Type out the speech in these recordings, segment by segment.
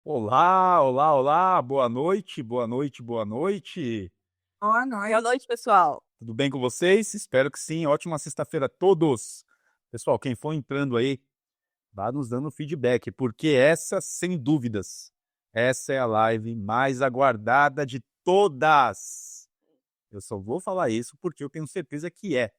Olá, olá, olá, boa noite, boa noite, boa noite. Boa noite, pessoal. Tudo bem com vocês? Espero que sim. Ótima sexta-feira a todos. Pessoal, quem for entrando aí, vá nos dando feedback, porque essa, sem dúvidas, essa é a live mais aguardada de todas. Eu só vou falar isso porque eu tenho certeza que é.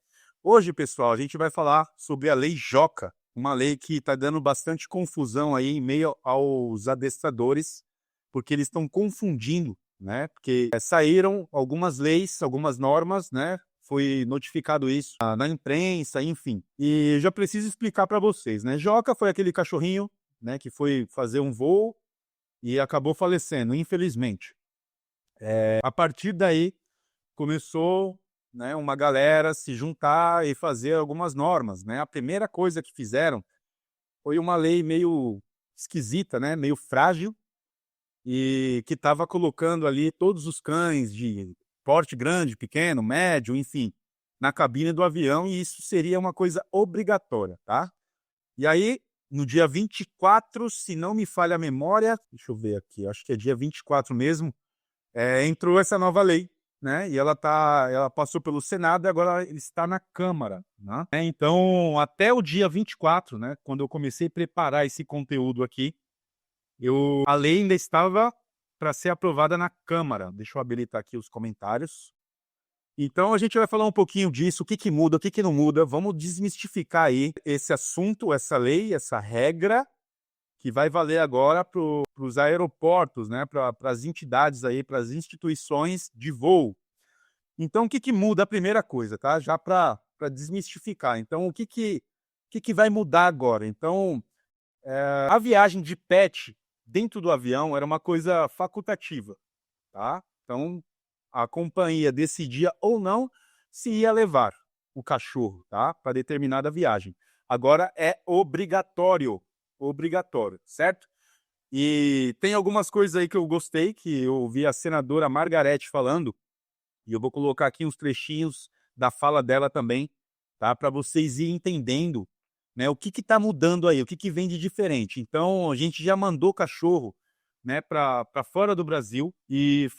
Hoje, pessoal, a gente vai falar sobre a Lei Joca, uma lei que está dando bastante confusão aí em meio aos adestradores, porque eles estão confundindo, né? Porque saíram algumas leis, algumas normas, né? Foi notificado isso na imprensa, enfim. E já preciso explicar para vocês, né? Joca foi aquele cachorrinho, né, que foi fazer um voo e acabou falecendo, infelizmente. A partir daí, começou, né, uma galera se juntar e fazer algumas normas, né? A primeira coisa que fizeram foi uma lei meio esquisita, né, meio frágil, e que estava colocando ali todos os cães de porte grande, pequeno, médio, enfim, na cabine do avião, e isso seria uma coisa obrigatória, tá? E aí, no dia 24, se não me falha a memória, deixa eu ver aqui, acho que é dia 24 mesmo, entrou essa nova lei, né? E ela passou pelo Senado e agora está na Câmara, né? Então, até o dia 24, né? Quando eu comecei a preparar esse conteúdo aqui, a lei ainda estava para ser aprovada na Câmara. Deixa eu habilitar aqui os comentários. Então, a gente vai falar um pouquinho disso, o que que muda, o que que não muda. Vamos desmistificar aí esse assunto, essa lei, essa regra que vai valer agora para os aeroportos, né, para as entidades aí, para as instituições de voo. Então, o que que muda? A primeira coisa, tá? Já para desmistificar. Então, o que que vai mudar agora? Então, a viagem de pet dentro do avião era uma coisa facultativa, tá? Então, a companhia decidia ou não se ia levar o cachorro, tá? Para determinada viagem. Agora é obrigatório, obrigatório, certo? E tem algumas coisas aí que eu gostei, que eu ouvi a senadora Margarete falando, e eu vou colocar aqui uns trechinhos da fala dela também, tá? Para vocês irem entendendo, né, o que está mudando aí, o que que vem de diferente. Então, a gente já mandou cachorro, né, para fora do Brasil, e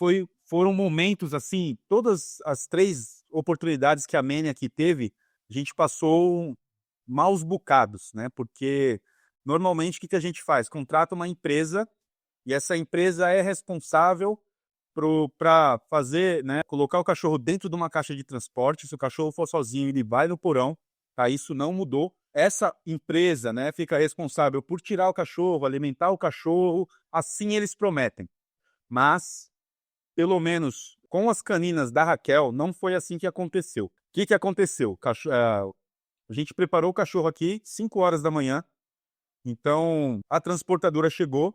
foram momentos assim, todas as três oportunidades que a Mene aqui teve, a gente passou maus bocados, né? Porque normalmente o que que a gente faz? Contrata uma empresa e essa empresa é responsável para fazer, né, colocar o cachorro dentro de uma caixa de transporte. Se o cachorro for sozinho, ele vai no porão, tá? Isso não mudou. Essa empresa, né, fica responsável por tirar o cachorro, alimentar o cachorro, assim eles prometem. Mas, pelo menos com as caninas da Raquel, não foi assim que aconteceu. O que que aconteceu? A gente preparou o cachorro aqui 5 horas da manhã, então a transportadora chegou,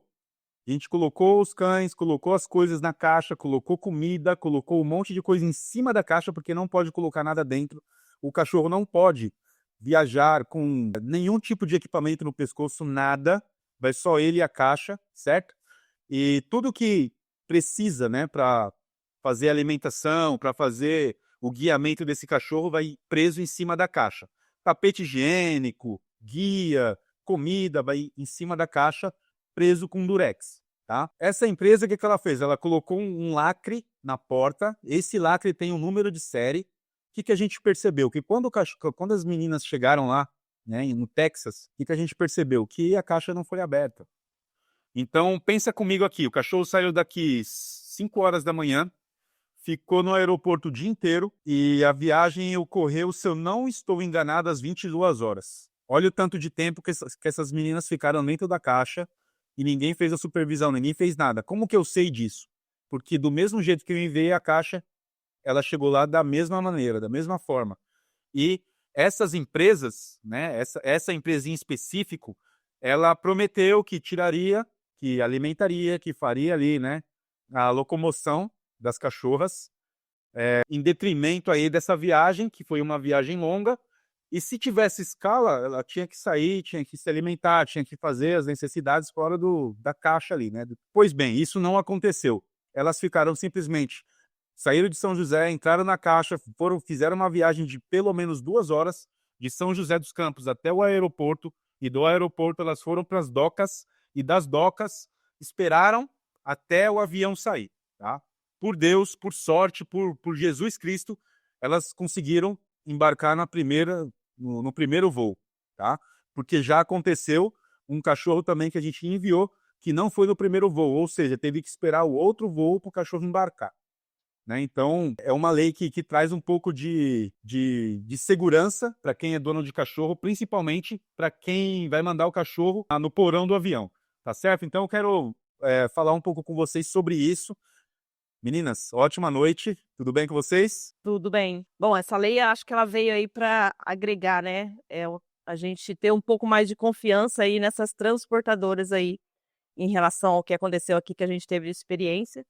a gente colocou os cães, colocou as coisas na caixa, colocou comida, colocou um monte de coisa em cima da caixa, porque não pode colocar nada dentro. O cachorro não pode viajar com nenhum tipo de equipamento no pescoço, nada. Vai só ele e a caixa, certo? E tudo que precisa, né, para fazer a alimentação, para fazer o guiamento desse cachorro, vai preso em cima da caixa. Tapete higiênico, guia, comida, vai em cima da caixa, preso com durex, tá? Essa empresa, o que que ela fez? Ela colocou um lacre na porta, esse lacre tem um número de série. O que que a gente percebeu? Que quando as meninas chegaram lá, né, no Texas, o que que a gente percebeu? Que a caixa não foi aberta. Então, pensa comigo aqui, o cachorro saiu daqui 5 horas da manhã, ficou no aeroporto o dia inteiro e a viagem ocorreu, se eu não estou enganado, às 22 horas. Olha o tanto de tempo que essas meninas ficaram dentro da caixa e ninguém fez a supervisão, ninguém fez nada. Como que eu sei disso? Porque do mesmo jeito que eu enviei a caixa, ela chegou lá da mesma maneira, da mesma forma. E essas empresas, né, essa empresa em específico, ela prometeu que tiraria, que alimentaria, que faria ali, né, a locomoção das cachorras, em detrimento aí dessa viagem, que foi uma viagem longa, e se tivesse escala, ela tinha que sair, tinha que se alimentar, tinha que fazer as necessidades fora da caixa ali, né. Pois bem, isso não aconteceu. Elas ficaram simplesmente saíram de São José, entraram na caixa, fizeram uma viagem de pelo menos 2 horas, de São José dos Campos até o aeroporto, e do aeroporto elas foram para as docas, e das docas esperaram até o avião sair, tá? Por Deus, por sorte, por Jesus Cristo, elas conseguiram embarcar no primeiro voo, tá? Porque já aconteceu um cachorro também que a gente enviou que não foi no primeiro voo, ou seja, teve que esperar o outro voo para o cachorro embarcar. Né? Então, é uma lei que traz um pouco de segurança para quem é dono de cachorro, principalmente para quem vai mandar o cachorro no porão do avião, tá certo? Então, eu quero falar um pouco com vocês sobre isso. Meninas, ótima noite, tudo bem com vocês? Tudo bem. Bom, essa lei acho que ela veio aí para agregar, né? A gente ter um pouco mais de confiança aí nessas transportadoras aí em relação ao que aconteceu aqui, que a gente teve de experiência.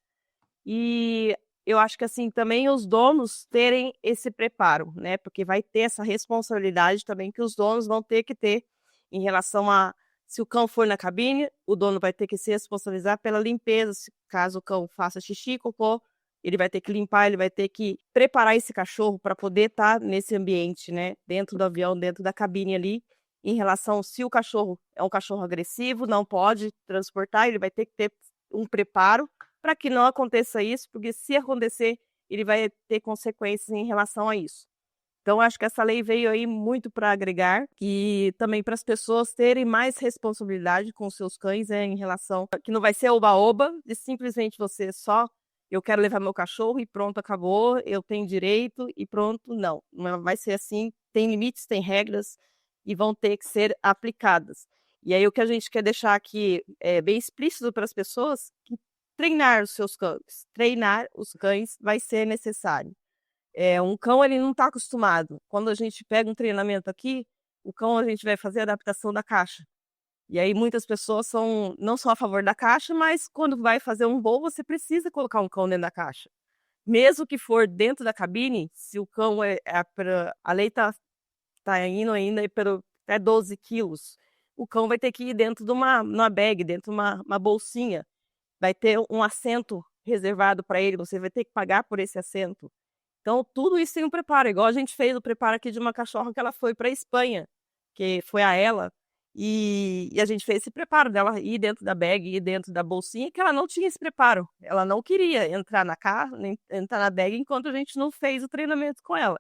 E eu acho que assim também os donos terem esse preparo, né? Porque vai ter essa responsabilidade também que os donos vão ter que ter em relação a se o cão for na cabine, o dono vai ter que se responsabilizar pela limpeza, caso o cão faça xixi, cocô, ele vai ter que limpar, ele vai ter que preparar esse cachorro para poder estar nesse ambiente, né? Dentro do avião, dentro da cabine ali. Em relação se o cachorro é um cachorro agressivo, não pode transportar, ele vai ter que ter um preparo para que não aconteça isso, porque se acontecer, ele vai ter consequências em relação a isso. Então, acho que essa lei veio aí muito para agregar e também para as pessoas terem mais responsabilidade com os seus cães, em relação a que não vai ser oba-oba, de simplesmente você só, eu quero levar meu cachorro e pronto, acabou, eu tenho direito e pronto. Não, não vai ser assim, tem limites, tem regras e vão ter que ser aplicadas. E aí o que a gente quer deixar aqui bem explícito para as pessoas, que treinar os cães vai ser necessário. Um cão ele não está acostumado. Quando a gente pega um treinamento aqui, o cão a gente vai fazer a adaptação da caixa. E aí muitas pessoas não são a favor da caixa, mas quando vai fazer um voo, você precisa colocar um cão dentro da caixa. Mesmo que for dentro da cabine, se o cão a lei tá indo ainda para até 12 quilos, o cão vai ter que ir dentro de uma bag, dentro de uma bolsinha. Vai ter um assento reservado para ele, você vai ter que pagar por esse assento. Então, tudo isso tem um preparo, igual a gente fez o preparo aqui de uma cachorra que ela foi para a Espanha, que foi a ela, e a gente fez esse preparo dela ir dentro da bag, ir dentro da bolsinha, que ela não tinha esse preparo. Ela não queria entrar na carro, nem entrar na bag, enquanto a gente não fez o treinamento com ela.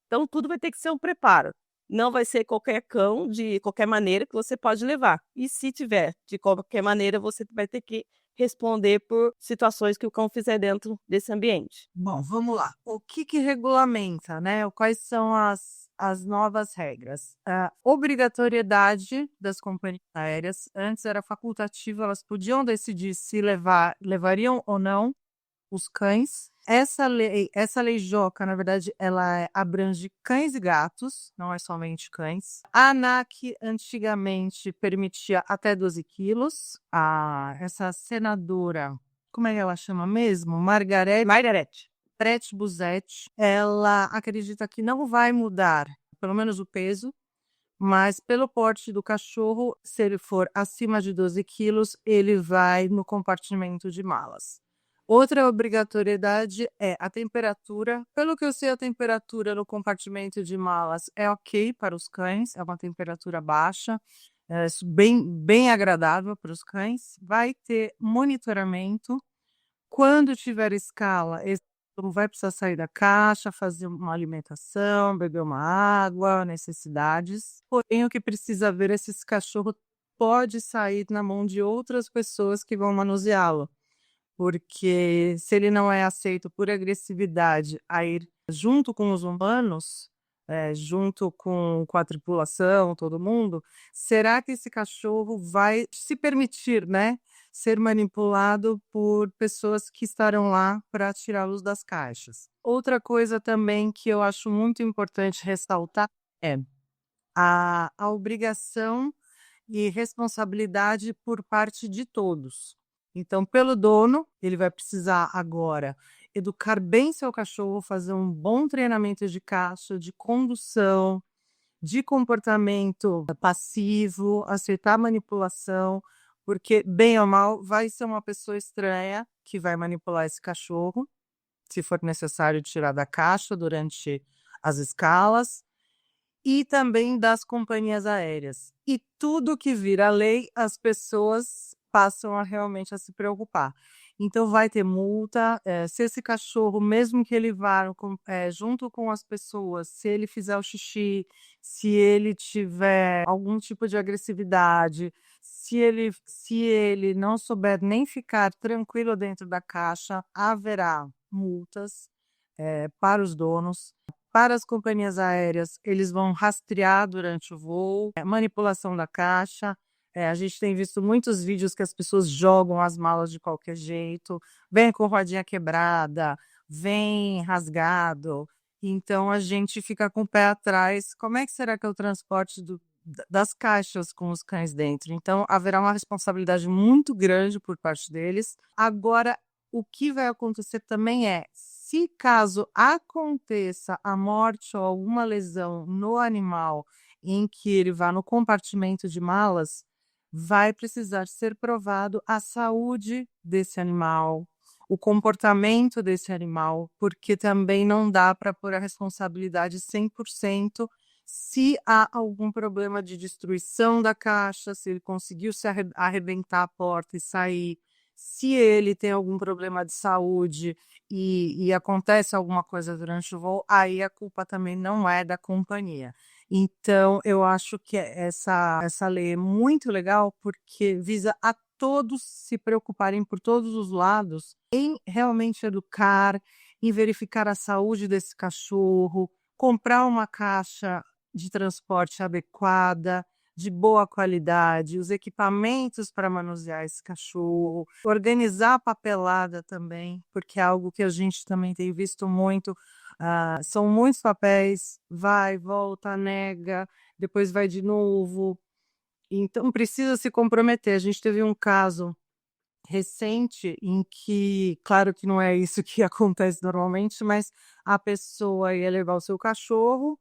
Então, tudo vai ter que ser um preparo. Não vai ser qualquer cão, de qualquer maneira, que você pode levar. E se tiver, de qualquer maneira, você vai ter que responder por situações que o cão fizer dentro desse ambiente. Bom, vamos lá. O que regulamenta, né? Quais são as novas regras? A obrigatoriedade das companhias aéreas. Antes era facultativo, elas podiam decidir se levariam ou não os cães. Essa lei JOCA, na verdade, ela abrange cães e gatos, não é somente cães. A ANAC antigamente permitia até 12 quilos. Essa senadora, como é que ela chama mesmo? Margarete Busetti, ela acredita que não vai mudar, pelo menos o peso, mas pelo porte do cachorro, se ele for acima de 12 quilos, ele vai no compartimento de malas. Outra obrigatoriedade é a temperatura. Pelo que eu sei, a temperatura no compartimento de malas é ok para os cães, é uma temperatura baixa, bem agradável para os cães. Vai ter monitoramento. Quando tiver escala, esse não vai precisar sair da caixa, fazer uma alimentação, beber uma água, necessidades. Porém, o que precisa ver é se esse cachorro pode sair na mão de outras pessoas que vão manuseá-lo. Porque se ele não é aceito por agressividade a ir junto com os humanos, junto com a tripulação, todo mundo, será que esse cachorro vai se permitir, né, ser manipulado por pessoas que estarão lá para tirá-los das caixas? Outra coisa também que eu acho muito importante ressaltar é a obrigação e responsabilidade por parte de todos. Então, pelo dono, ele vai precisar agora educar bem seu cachorro, fazer um bom treinamento de caixa, de condução, de comportamento passivo, aceitar a manipulação, porque, bem ou mal, vai ser uma pessoa estranha que vai manipular esse cachorro, se for necessário tirar da caixa durante as escalas, e também das companhias aéreas. E tudo que vira lei, as pessoas passam a realmente a se preocupar. Então vai ter multa, se esse cachorro, mesmo que ele vá junto com as pessoas, se ele fizer o xixi, se ele tiver algum tipo de agressividade, se ele não souber nem ficar tranquilo dentro da caixa, haverá multas, para os donos. Para as companhias aéreas, eles vão rastrear durante o voo, manipulação da caixa. A gente tem visto muitos vídeos que as pessoas jogam as malas de qualquer jeito, vem com rodinha quebrada, vem rasgado. Então a gente fica com o pé atrás. Como é que será que é o transporte das caixas com os cães dentro? Então haverá uma responsabilidade muito grande por parte deles. Agora, o que vai acontecer também se caso aconteça a morte ou alguma lesão no animal em que ele vá no compartimento de malas, vai precisar ser provado a saúde desse animal, o comportamento desse animal, porque também não dá para pôr a responsabilidade 100% se há algum problema de destruição da caixa, se ele conseguiu se arrebentar a porta e sair, se ele tem algum problema de saúde e acontece alguma coisa durante o voo, aí a culpa também não é da companhia. Então, eu acho que essa lei é muito legal, porque visa a todos se preocuparem por todos os lados em realmente educar, em verificar a saúde desse cachorro, comprar uma caixa de transporte adequada, de boa qualidade, os equipamentos para manusear esse cachorro, organizar a papelada também, porque é algo que a gente também tem visto muito. São muitos papéis, vai, volta, nega, depois vai de novo. Então precisa se comprometer. A gente teve um caso recente em que, claro que não é isso que acontece normalmente, mas a pessoa ia levar o seu cachorro.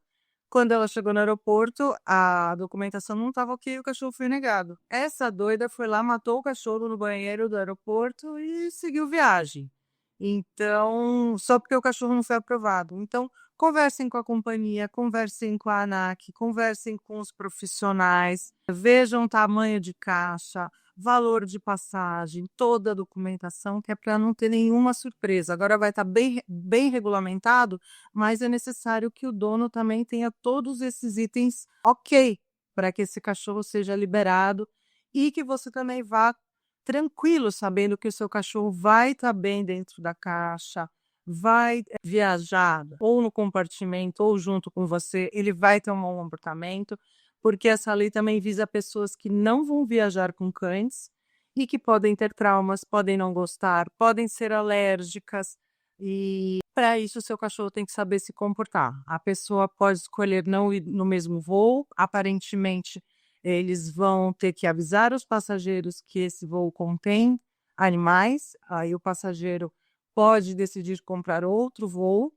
Quando ela chegou no aeroporto, a documentação não estava ok, o cachorro foi negado. Essa doida foi lá, matou o cachorro no banheiro do aeroporto e seguiu viagem. Então, só porque o cachorro não foi aprovado. Então, conversem com a companhia, conversem com a ANAC, conversem com os profissionais, vejam o tamanho de caixa, valor de passagem, toda a documentação, que é para não ter nenhuma surpresa. Agora vai estar bem regulamentado, mas é necessário que o dono também tenha todos esses itens ok, para que esse cachorro seja liberado e que você também vá tranquilo, sabendo que o seu cachorro vai estar bem dentro da caixa, vai viajar ou no compartimento ou junto com você, ele vai ter um bom comportamento, porque essa lei também visa pessoas que não vão viajar com cães e que podem ter traumas, podem não gostar, podem ser alérgicas, e para isso o seu cachorro tem que saber se comportar. A pessoa pode escolher não ir no mesmo voo, aparentemente eles vão ter que avisar os passageiros que esse voo contém animais, aí o passageiro pode decidir comprar outro voo,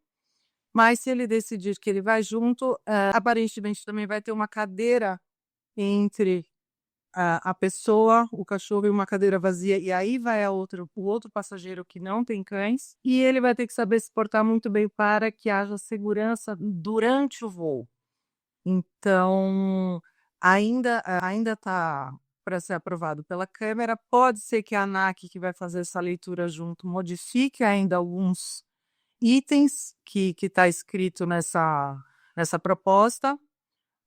mas se ele decidir que ele vai junto, aparentemente também vai ter uma cadeira entre a pessoa, o cachorro e uma cadeira vazia, e aí vai o outro passageiro que não tem cães, e ele vai ter que saber se portar muito bem para que haja segurança durante o voo. Então, ainda está para ser aprovado pela Câmara. Pode ser que a ANAC, que vai fazer essa leitura junto, modifique ainda alguns itens que está escrito nessa proposta,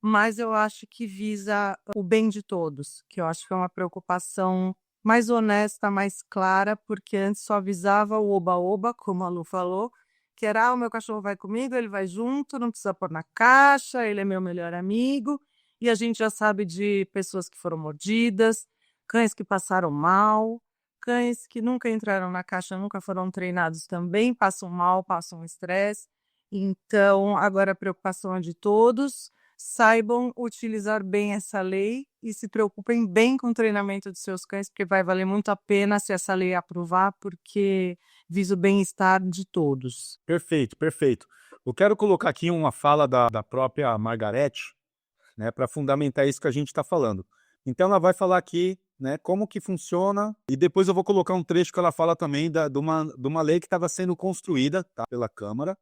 mas eu acho que visa o bem de todos, que eu acho que é uma preocupação mais honesta, mais clara, porque antes só avisava o oba-oba, como a Lu falou, que era: o meu cachorro vai comigo, ele vai junto, não precisa pôr na caixa, ele é meu melhor amigo. E a gente já sabe de pessoas que foram mordidas, cães que passaram mal, cães que nunca entraram na caixa, nunca foram treinados também, passam mal, passam estresse. Então, agora a preocupação é de todos. Saibam utilizar bem essa lei e se preocupem bem com o treinamento dos seus cães, porque vai valer muito a pena se essa lei aprovar, porque visa o bem-estar de todos. Perfeito, perfeito. Eu quero colocar aqui uma fala da própria Margarete, né, para fundamentar isso que a gente está falando. Então ela vai falar aqui, né, como que funciona, e depois eu vou colocar um trecho que ela fala também de uma lei que estava sendo construída, tá, pela Câmara,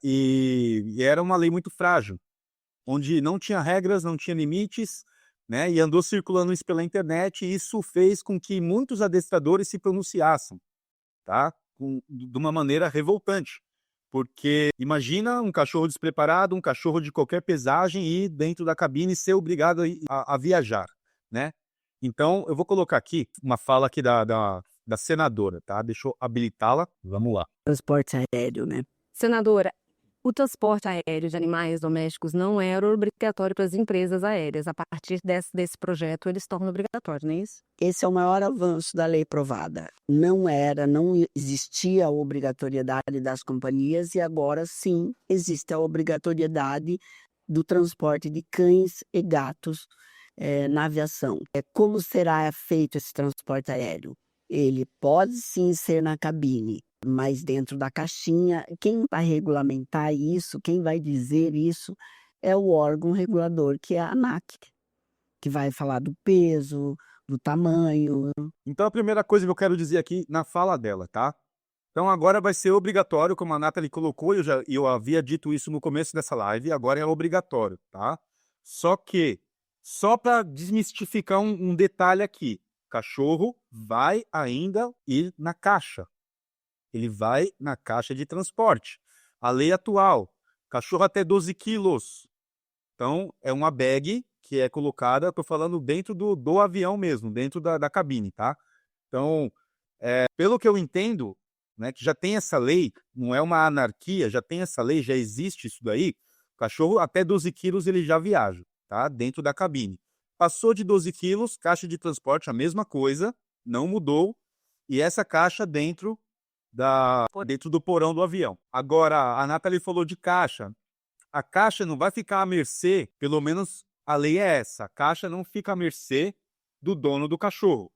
e era uma lei muito frágil, onde não tinha regras, não tinha limites, né? E andou circulando isso pela internet, e isso fez com que muitos adestradores se pronunciassem, tá? De uma maneira revoltante. Porque imagina um cachorro despreparado, um cachorro de qualquer pesagem ir dentro da cabine e ser obrigado a viajar, né? Então, eu vou colocar aqui uma fala aqui da senadora, tá? Deixa eu habilitá-la. Vamos lá. Transporte aéreo, né? Senadora, o transporte aéreo de animais domésticos não era obrigatório para as empresas aéreas. A partir desse projeto, eles tornam obrigatório, não é isso? Esse é o maior avanço da lei aprovada. Não existia a obrigatoriedade das companhias e agora sim existe a obrigatoriedade do transporte de cães e gatos na aviação. Como será feito esse transporte aéreo? Ele pode sim ser na cabine, mas dentro da caixinha. Quem vai regulamentar isso, quem vai dizer isso, é o órgão regulador, que é a ANAC, que vai falar do peso, do tamanho. Então, a primeira coisa que eu quero dizer aqui na fala dela, tá? Então, agora vai ser obrigatório, como a Nathalie colocou, eu havia dito isso no começo dessa live, agora é obrigatório, tá? Só que, só para desmistificar um detalhe aqui, cachorro vai ainda ir na caixa. Ele vai na caixa de transporte. A lei atual, cachorro até 12 quilos. Então, é uma bag que é colocada, estou falando dentro do avião mesmo, dentro da cabine, tá? Então, pelo que eu entendo, né, que já tem essa lei, não é uma anarquia, já tem essa lei, já existe isso daí, o cachorro até 12 quilos ele já viaja, tá? Dentro da cabine. Passou de 12 quilos, caixa de transporte, a mesma coisa, não mudou, e essa caixa dentro do porão do avião. Agora, a Nathalie falou de caixa. A caixa não vai ficar à mercê, pelo menos a lei é essa, a caixa não fica à mercê do dono do cachorro.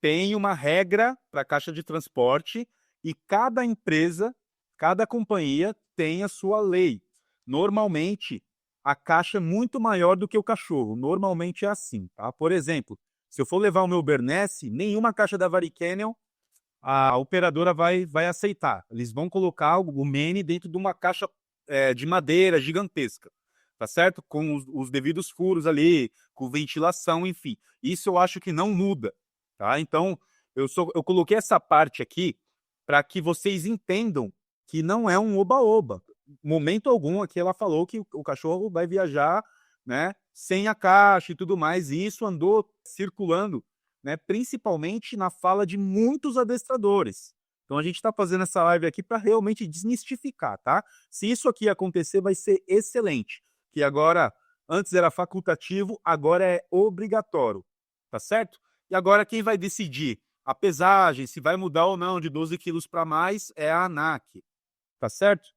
Tem uma regra para a caixa de transporte e cada empresa, cada companhia tem a sua lei. Normalmente, a caixa é muito maior do que o cachorro. Normalmente é assim, tá? Por exemplo, se eu for levar o meu Bernese, nenhuma caixa da Varicanyon a operadora vai aceitar. Eles vão colocar o Mene dentro de uma caixa de madeira gigantesca, tá certo? Com os devidos furos ali, com ventilação, enfim. Isso eu acho que não muda, tá? Então, eu coloquei essa parte aqui para que vocês entendam que não é um oba-oba. Momento algum aqui ela falou que o cachorro vai viajar, né, sem a caixa e tudo mais, e isso andou circulando, né, principalmente na fala de muitos adestradores. Então a gente está fazendo essa live aqui para realmente desmistificar, tá? Se isso aqui acontecer, vai ser excelente. Que agora, antes era facultativo, agora é obrigatório, tá certo? E agora quem vai decidir a pesagem, se vai mudar ou não de 12 quilos para mais, é a ANAC, tá certo?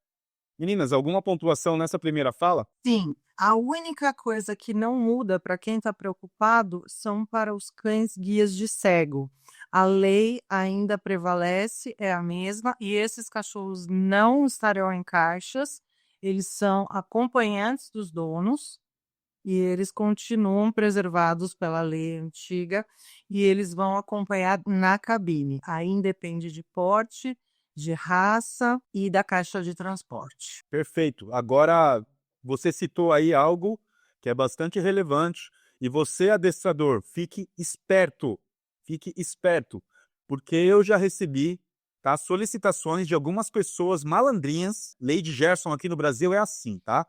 Meninas, alguma pontuação nessa primeira fala? Sim, a única coisa que não muda para quem está preocupado são para os cães guias de cego. A lei ainda prevalece, é a mesma, e esses cachorros não estarão em caixas, eles são acompanhantes dos donos e eles continuam preservados pela lei antiga e eles vão acompanhar na cabine. Aí independe de porte, de raça e da caixa de transporte. Perfeito. Agora, você citou aí algo que é bastante relevante. E você, adestrador, fique esperto, porque eu já recebi, tá, solicitações de algumas pessoas malandrinhas. Lei de Gerson aqui no Brasil é assim, tá?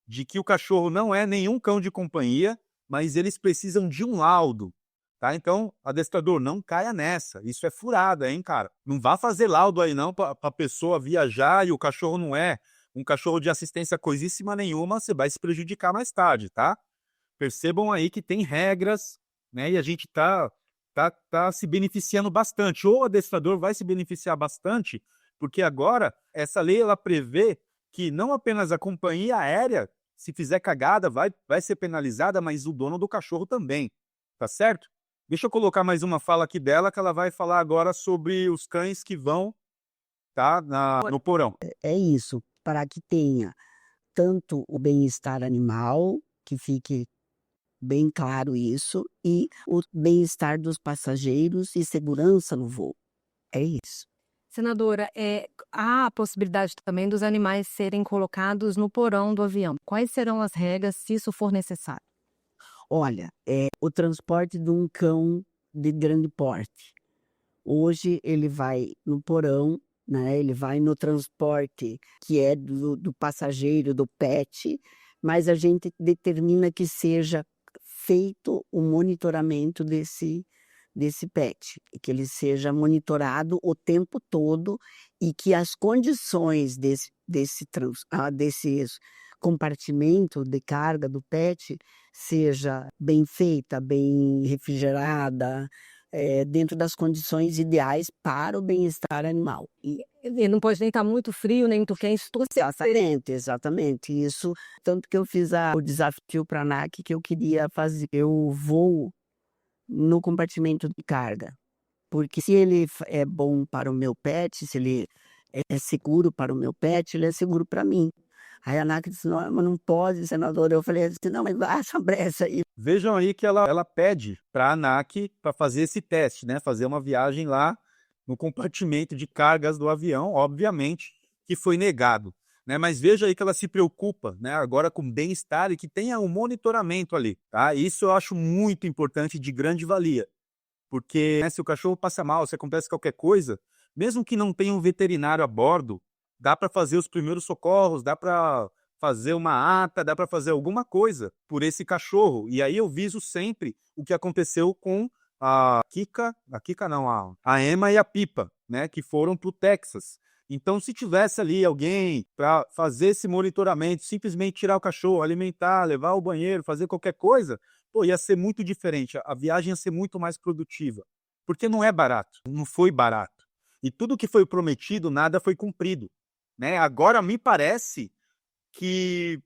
De que o cachorro não é nenhum cão de companhia, mas eles precisam de um laudo. Tá? Então, adestrador, não caia nessa. Isso é furada, hein, cara? Não vá fazer laudo aí não para a pessoa viajar e o cachorro não é um cachorro de assistência coisíssima nenhuma, você vai se prejudicar mais tarde, tá? Percebam aí que tem regras, né? E a gente tá se beneficiando bastante. Ou o adestrador vai se beneficiar bastante, porque agora essa lei ela prevê que não apenas a companhia aérea, se fizer cagada, vai ser penalizada, mas o dono do cachorro também, tá certo? Deixa eu colocar mais uma fala aqui dela, que ela vai falar agora sobre os cães que vão, tá, no porão. É isso, para que tenha tanto o bem-estar animal, que fique bem claro isso, e o bem-estar dos passageiros e segurança no voo. É isso. Senadora, há a possibilidade também dos animais serem colocados no porão do avião. Quais serão as regras se isso for necessário? Olha, o transporte de um cão de grande porte. Hoje ele vai no porão, né? Ele vai no transporte que é do passageiro, do pet, mas a gente determina que seja feito o monitoramento desse pet, e que ele seja monitorado o tempo todo e que as condições desse compartimento de carga do pet seja bem feita, bem refrigerada, dentro das condições ideais para o bem-estar animal. E não pode nem estar muito frio, nem muito quente, tudo certo. Exatamente. Isso, tanto que eu fiz o desafio para a ANAC que eu queria fazer. Eu vou no compartimento de carga, porque se ele é bom para o meu pet, se ele é seguro para o meu pet, ele é seguro para mim. Aí a ANAC disse, não, mas não pode, senadora. Eu falei assim, não, mas acha a brecha aí. Vejam aí que ela pede para a ANAC para fazer esse teste, né? Fazer uma viagem lá no compartimento de cargas do avião, obviamente que foi negado, né? Mas veja aí que ela se preocupa, né? Agora com bem-estar e que tenha um monitoramento ali, tá? Isso eu acho muito importante, de grande valia, porque, né, se o cachorro passa mal, se acontece qualquer coisa, mesmo que não tenha um veterinário a bordo, dá para fazer os primeiros socorros, dá para fazer uma ata, dá para fazer alguma coisa por esse cachorro. E aí eu viso sempre o que aconteceu com a Kika não, a Emma e a Pipa, né, que foram para o Texas. Então, se tivesse ali alguém para fazer esse monitoramento, simplesmente tirar o cachorro, alimentar, levar ao banheiro, fazer qualquer coisa, pô, ia ser muito diferente. A viagem ia ser muito mais produtiva. Porque não é barato, não foi barato. E tudo que foi prometido, nada foi cumprido, né? Agora me parece que,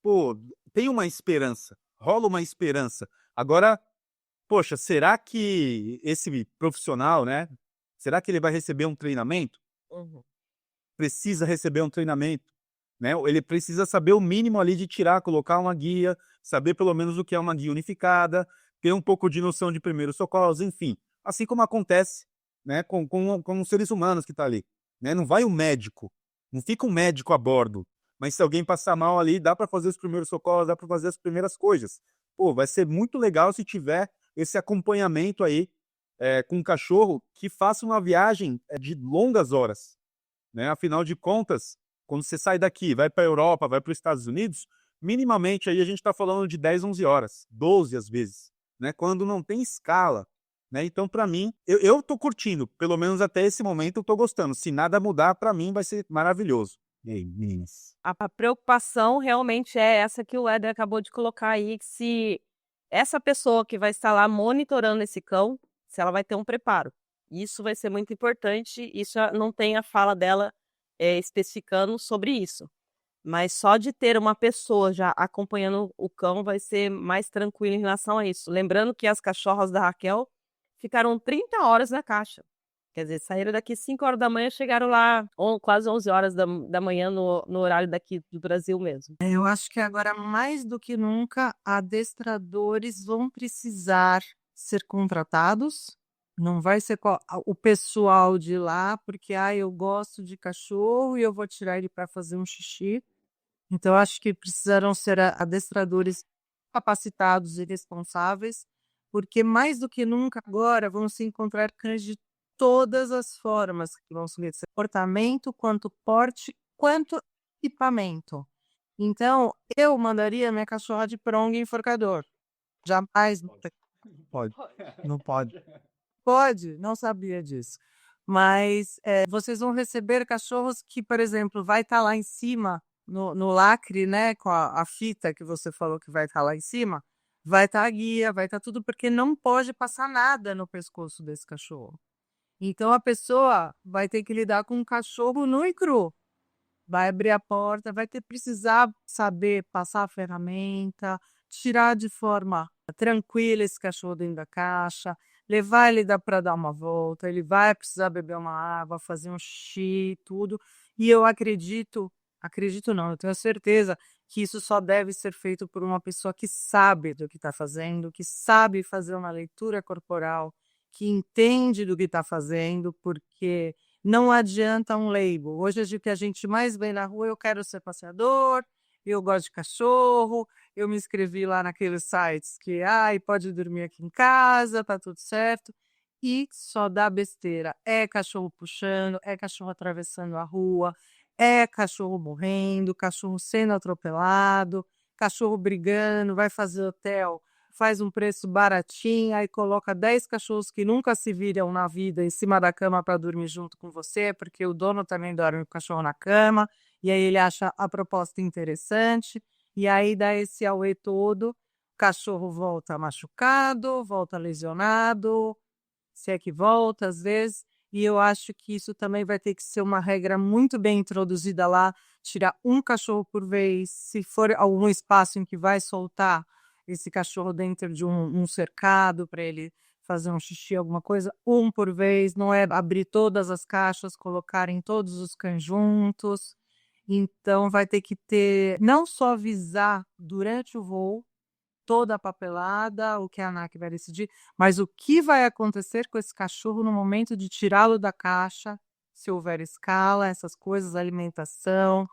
pô, tem uma esperança, rola uma esperança. Agora, poxa, será que esse profissional, né? Será que ele vai receber um treinamento? Uhum. Precisa receber um treinamento, né? Ele precisa saber o mínimo ali de tirar, colocar uma guia, saber pelo menos o que é uma guia unificada, ter um pouco de noção de primeiros socorros, enfim. Assim como acontece, né, com os seres humanos que estão ali, né? Não vai um médico, não fica um médico a bordo, mas se alguém passar mal ali, dá para fazer os primeiros socorros, dá para fazer as primeiras coisas. Pô, vai ser muito legal se tiver esse acompanhamento aí com um cachorro que faça uma viagem de longas horas, né? Afinal de contas, quando você sai daqui, vai para a Europa, vai para os Estados Unidos, minimamente aí a gente está falando de 10, 11 horas, 12 às vezes, né? Quando não tem escala, né? Então, para mim, eu tô curtindo, pelo menos até esse momento eu tô gostando. Se nada mudar, para mim vai ser maravilhoso. E aí, meninas? A preocupação realmente é essa que o Éder acabou de colocar aí, que se essa pessoa que vai estar lá monitorando esse cão, se ela vai ter um preparo. Isso vai ser muito importante, isso não tem a fala dela especificando sobre isso. Mas só de ter uma pessoa já acompanhando o cão vai ser mais tranquilo em relação a isso. Lembrando que as cachorras da Raquel ficaram 30 horas na caixa. Quer dizer, saíram daqui 5 horas da manhã, chegaram lá quase 11 horas da manhã no horário daqui do Brasil mesmo. Eu acho que agora, mais do que nunca, adestradores vão precisar ser contratados. Não vai ser o pessoal de lá, porque eu gosto de cachorro e eu vou tirar ele para fazer um xixi. Então, acho que precisarão ser adestradores capacitados e responsáveis, porque mais do que nunca agora vão se encontrar cães de todas as formas que vão subir esse comportamento, quanto porte, quanto equipamento. Então, eu mandaria minha cachorra de pronga e enforcador. Jamais. Pode. Não pode. Pode, não sabia disso. Mas vocês vão receber cachorros que, por exemplo, vai estar lá em cima, no lacre, né, com a fita que você falou que vai estar lá em cima, vai estar a guia, vai estar tudo, porque não pode passar nada no pescoço desse cachorro. Então, a pessoa vai ter que lidar com um cachorro nu e cru. Vai abrir a porta, vai precisar saber passar a ferramenta, tirar de forma tranquila esse cachorro dentro da caixa, levar ele para dar uma volta, ele vai precisar beber uma água, fazer um xixi, tudo. E eu acredito não, eu tenho certeza que isso só deve ser feito por uma pessoa que sabe do que está fazendo, que sabe fazer uma leitura corporal, que entende do que está fazendo, porque não adianta um label. Hoje o que a gente mais vê na rua, eu quero ser passeador, eu gosto de cachorro, eu me inscrevi lá naqueles sites que, ai, pode dormir aqui em casa, tá tudo certo. E só dá besteira. É cachorro puxando, é cachorro atravessando a rua, é cachorro morrendo, cachorro sendo atropelado, cachorro brigando, vai fazer hotel, faz um preço baratinho, aí coloca 10 cachorros que nunca se viram na vida em cima da cama para dormir junto com você, porque o dono também dorme com o cachorro na cama, e aí ele acha a proposta interessante, e aí dá esse auê todo, o cachorro volta machucado, volta lesionado, se é que volta às vezes, e eu acho que isso também vai ter que ser uma regra muito bem introduzida lá, tirar um cachorro por vez, se for algum espaço em que vai soltar esse cachorro dentro de um cercado para ele fazer um xixi, alguma coisa, um por vez, não é abrir todas as caixas, colocarem todos os cães juntos. Então vai ter que ter, não só avisar durante o voo, toda a papelada, o que a ANAC vai decidir, mas o que vai acontecer com esse cachorro no momento de tirá-lo da caixa, se houver escala, essas coisas, alimentação,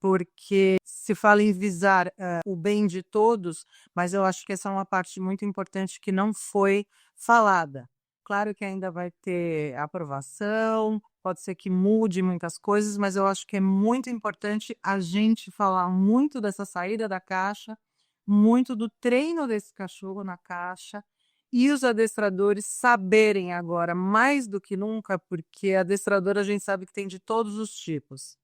porque se fala em visar o bem de todos, mas eu acho que essa é uma parte muito importante que não foi falada. Claro que ainda vai ter aprovação, pode ser que mude muitas coisas, mas eu acho que é muito importante a gente falar muito dessa saída da caixa, muito do treino desse cachorro na caixa e os adestradores saberem agora, mais do que nunca, porque adestrador a gente sabe que tem de todos os tipos,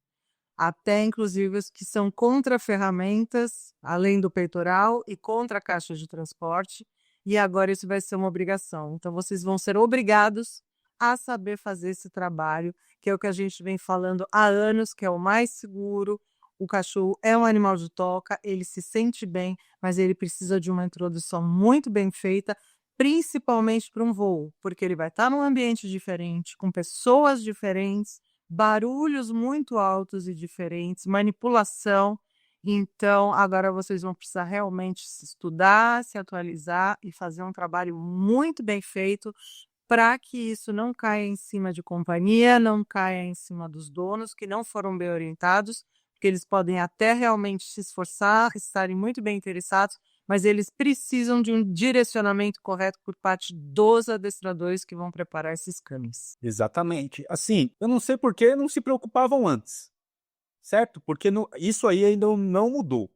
até inclusive os que são contra ferramentas, além do peitoral, e contra a caixa de transporte, e agora isso vai ser uma obrigação. Então vocês vão ser obrigados a saber fazer esse trabalho, que é o que a gente vem falando há anos, que é o mais seguro. O cachorro é um animal de toca, ele se sente bem, mas ele precisa de uma introdução muito bem feita, principalmente para um voo, porque ele vai estar num ambiente diferente, com pessoas diferentes, barulhos muito altos e diferentes, manipulação. Então, agora vocês vão precisar realmente se estudar, se atualizar e fazer um trabalho muito bem feito para que isso não caia em cima de companhia, não caia em cima dos donos que não foram bem orientados, porque eles podem até realmente se esforçar, estarem muito bem interessados, mas eles precisam de um direcionamento correto por parte dos adestradores que vão preparar esses cães. Exatamente. Assim, eu não sei por que não se preocupavam antes, certo? Porque isso aí ainda não mudou.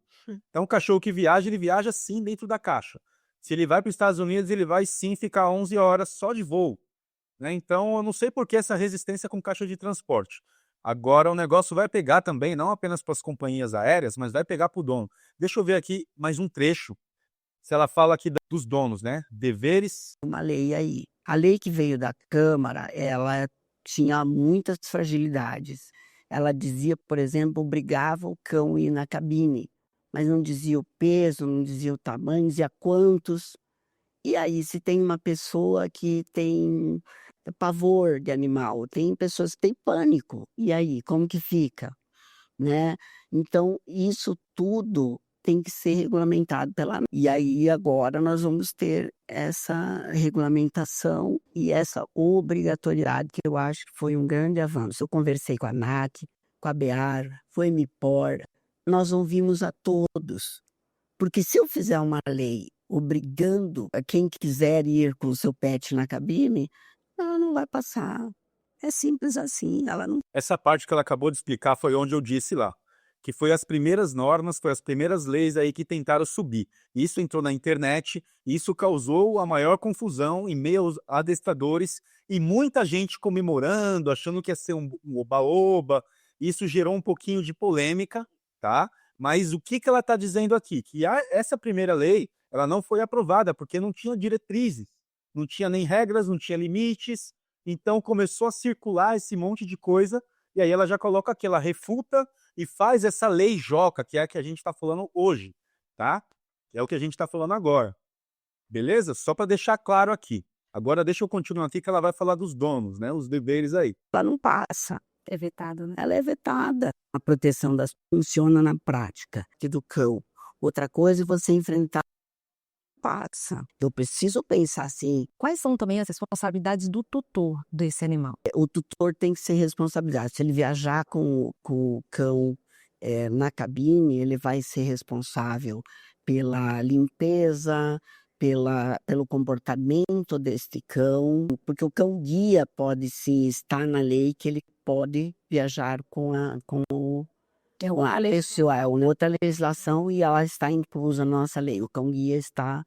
Então, o cachorro que viaja, ele viaja sim dentro da caixa. Se ele vai para os Estados Unidos, ele vai sim ficar 11 horas só de voo, né? Então, eu não sei por que essa resistência com caixa de transporte. Agora, o negócio vai pegar também, não apenas para as companhias aéreas, mas vai pegar para o dono. Deixa eu ver aqui mais um trecho. Se ela fala aqui dos donos, né? Deveres. Uma lei aí. A lei que veio da Câmara, ela tinha muitas fragilidades. Ela dizia, por exemplo, obrigava o cão a ir na cabine, mas não dizia o peso, não dizia o tamanho, dizia quantos. E aí, se tem uma pessoa que tem pavor de animal, tem pessoas que têm pânico, e aí, como que fica? Né? Então, isso tudo tem que ser regulamentado pela. E aí, agora, nós vamos ter essa regulamentação e essa obrigatoriedade, que eu acho que foi um grande avanço. Eu conversei com a ANAC, com a BEAR, foi MIPOR, nós ouvimos a todos. Porque se eu fizer uma lei obrigando a quem quiser ir com o seu pet na cabine, ela não vai passar. É simples assim, ela não. Essa parte que ela acabou de explicar foi onde eu disse lá, que foi as primeiras normas, foi as primeiras leis aí que tentaram subir. Isso entrou na internet, isso causou a maior confusão em meio aos adestradores e muita gente comemorando, achando que ia ser um oba-oba. Isso gerou um pouquinho de polêmica, tá? Mas o que ela está dizendo aqui? Que essa primeira lei, ela não foi aprovada porque não tinha diretrizes, não tinha nem regras, não tinha limites. Então começou a circular esse monte de coisa e aí ela já coloca aqui, ela refuta e faz essa lei Joca, que é a que a gente está falando hoje, tá? Que é o que a gente está falando agora. Beleza? Só para deixar claro aqui. Agora deixa eu continuar aqui que ela vai falar dos donos, né? Os deveres aí. Ela não passa. É vetado, né? Ela é vetada. A proteção das funciona na prática que do cão. Outra coisa é você enfrentar passa. Eu preciso pensar assim. Quais são também as responsabilidades do tutor desse animal? O tutor tem que ser responsabilidade. Se ele viajar com o cão na cabine, ele vai ser responsável pela limpeza, pelo comportamento deste cão, porque o cão-guia pode sim estar na lei que ele pode viajar é uma outra legislação e ela está inclusa na nossa lei. O cão-guia está.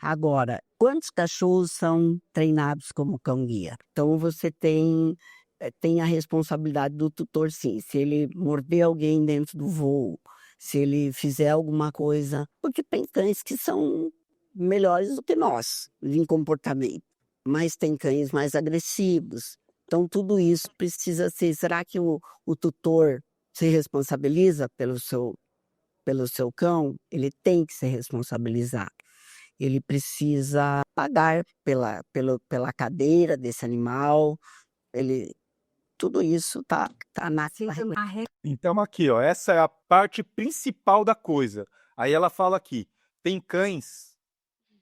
Agora, quantos cachorros são treinados como cão-guia? Então, você tem a responsabilidade do tutor, sim. Se ele morder alguém dentro do voo, se ele fizer alguma coisa. Porque tem cães que são melhores do que nós em comportamento, mas tem cães mais agressivos. Então, tudo isso precisa ser. Será que o tutor se responsabiliza pelo seu cão? Ele tem que se responsabilizar. Ele precisa pagar pela cadeira desse animal. Tudo isso tá na Então aqui, ó, essa é a parte principal da coisa. Aí ela fala aqui, tem cães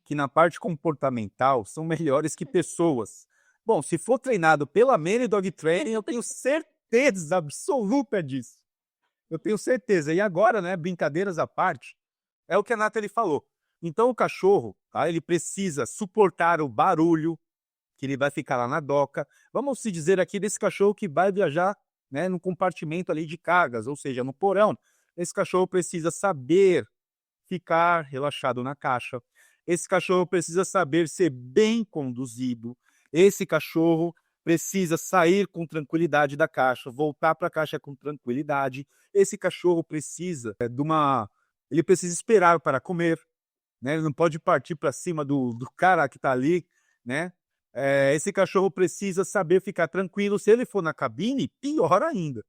que na parte comportamental são melhores que pessoas. Bom, se for treinado pela Many Dog Training, eu tenho certeza absoluta disso. Eu tenho certeza. E agora, né, brincadeiras à parte, é o que a Nathalie falou. Então o cachorro, tá, ele precisa suportar o barulho, que ele vai ficar lá na doca. Vamos se dizer aqui desse cachorro que vai viajar, né, no compartimento ali de cargas, ou seja, no porão. Esse cachorro precisa saber ficar relaxado na caixa. Esse cachorro precisa saber ser bem conduzido. Esse cachorro precisa sair com tranquilidade da caixa, voltar para a caixa com tranquilidade. Esse cachorro precisa ele precisa esperar para comer, né? Ele não pode partir para cima do cara que está ali, né? Esse cachorro precisa saber ficar tranquilo. Se ele for na cabine, pior ainda.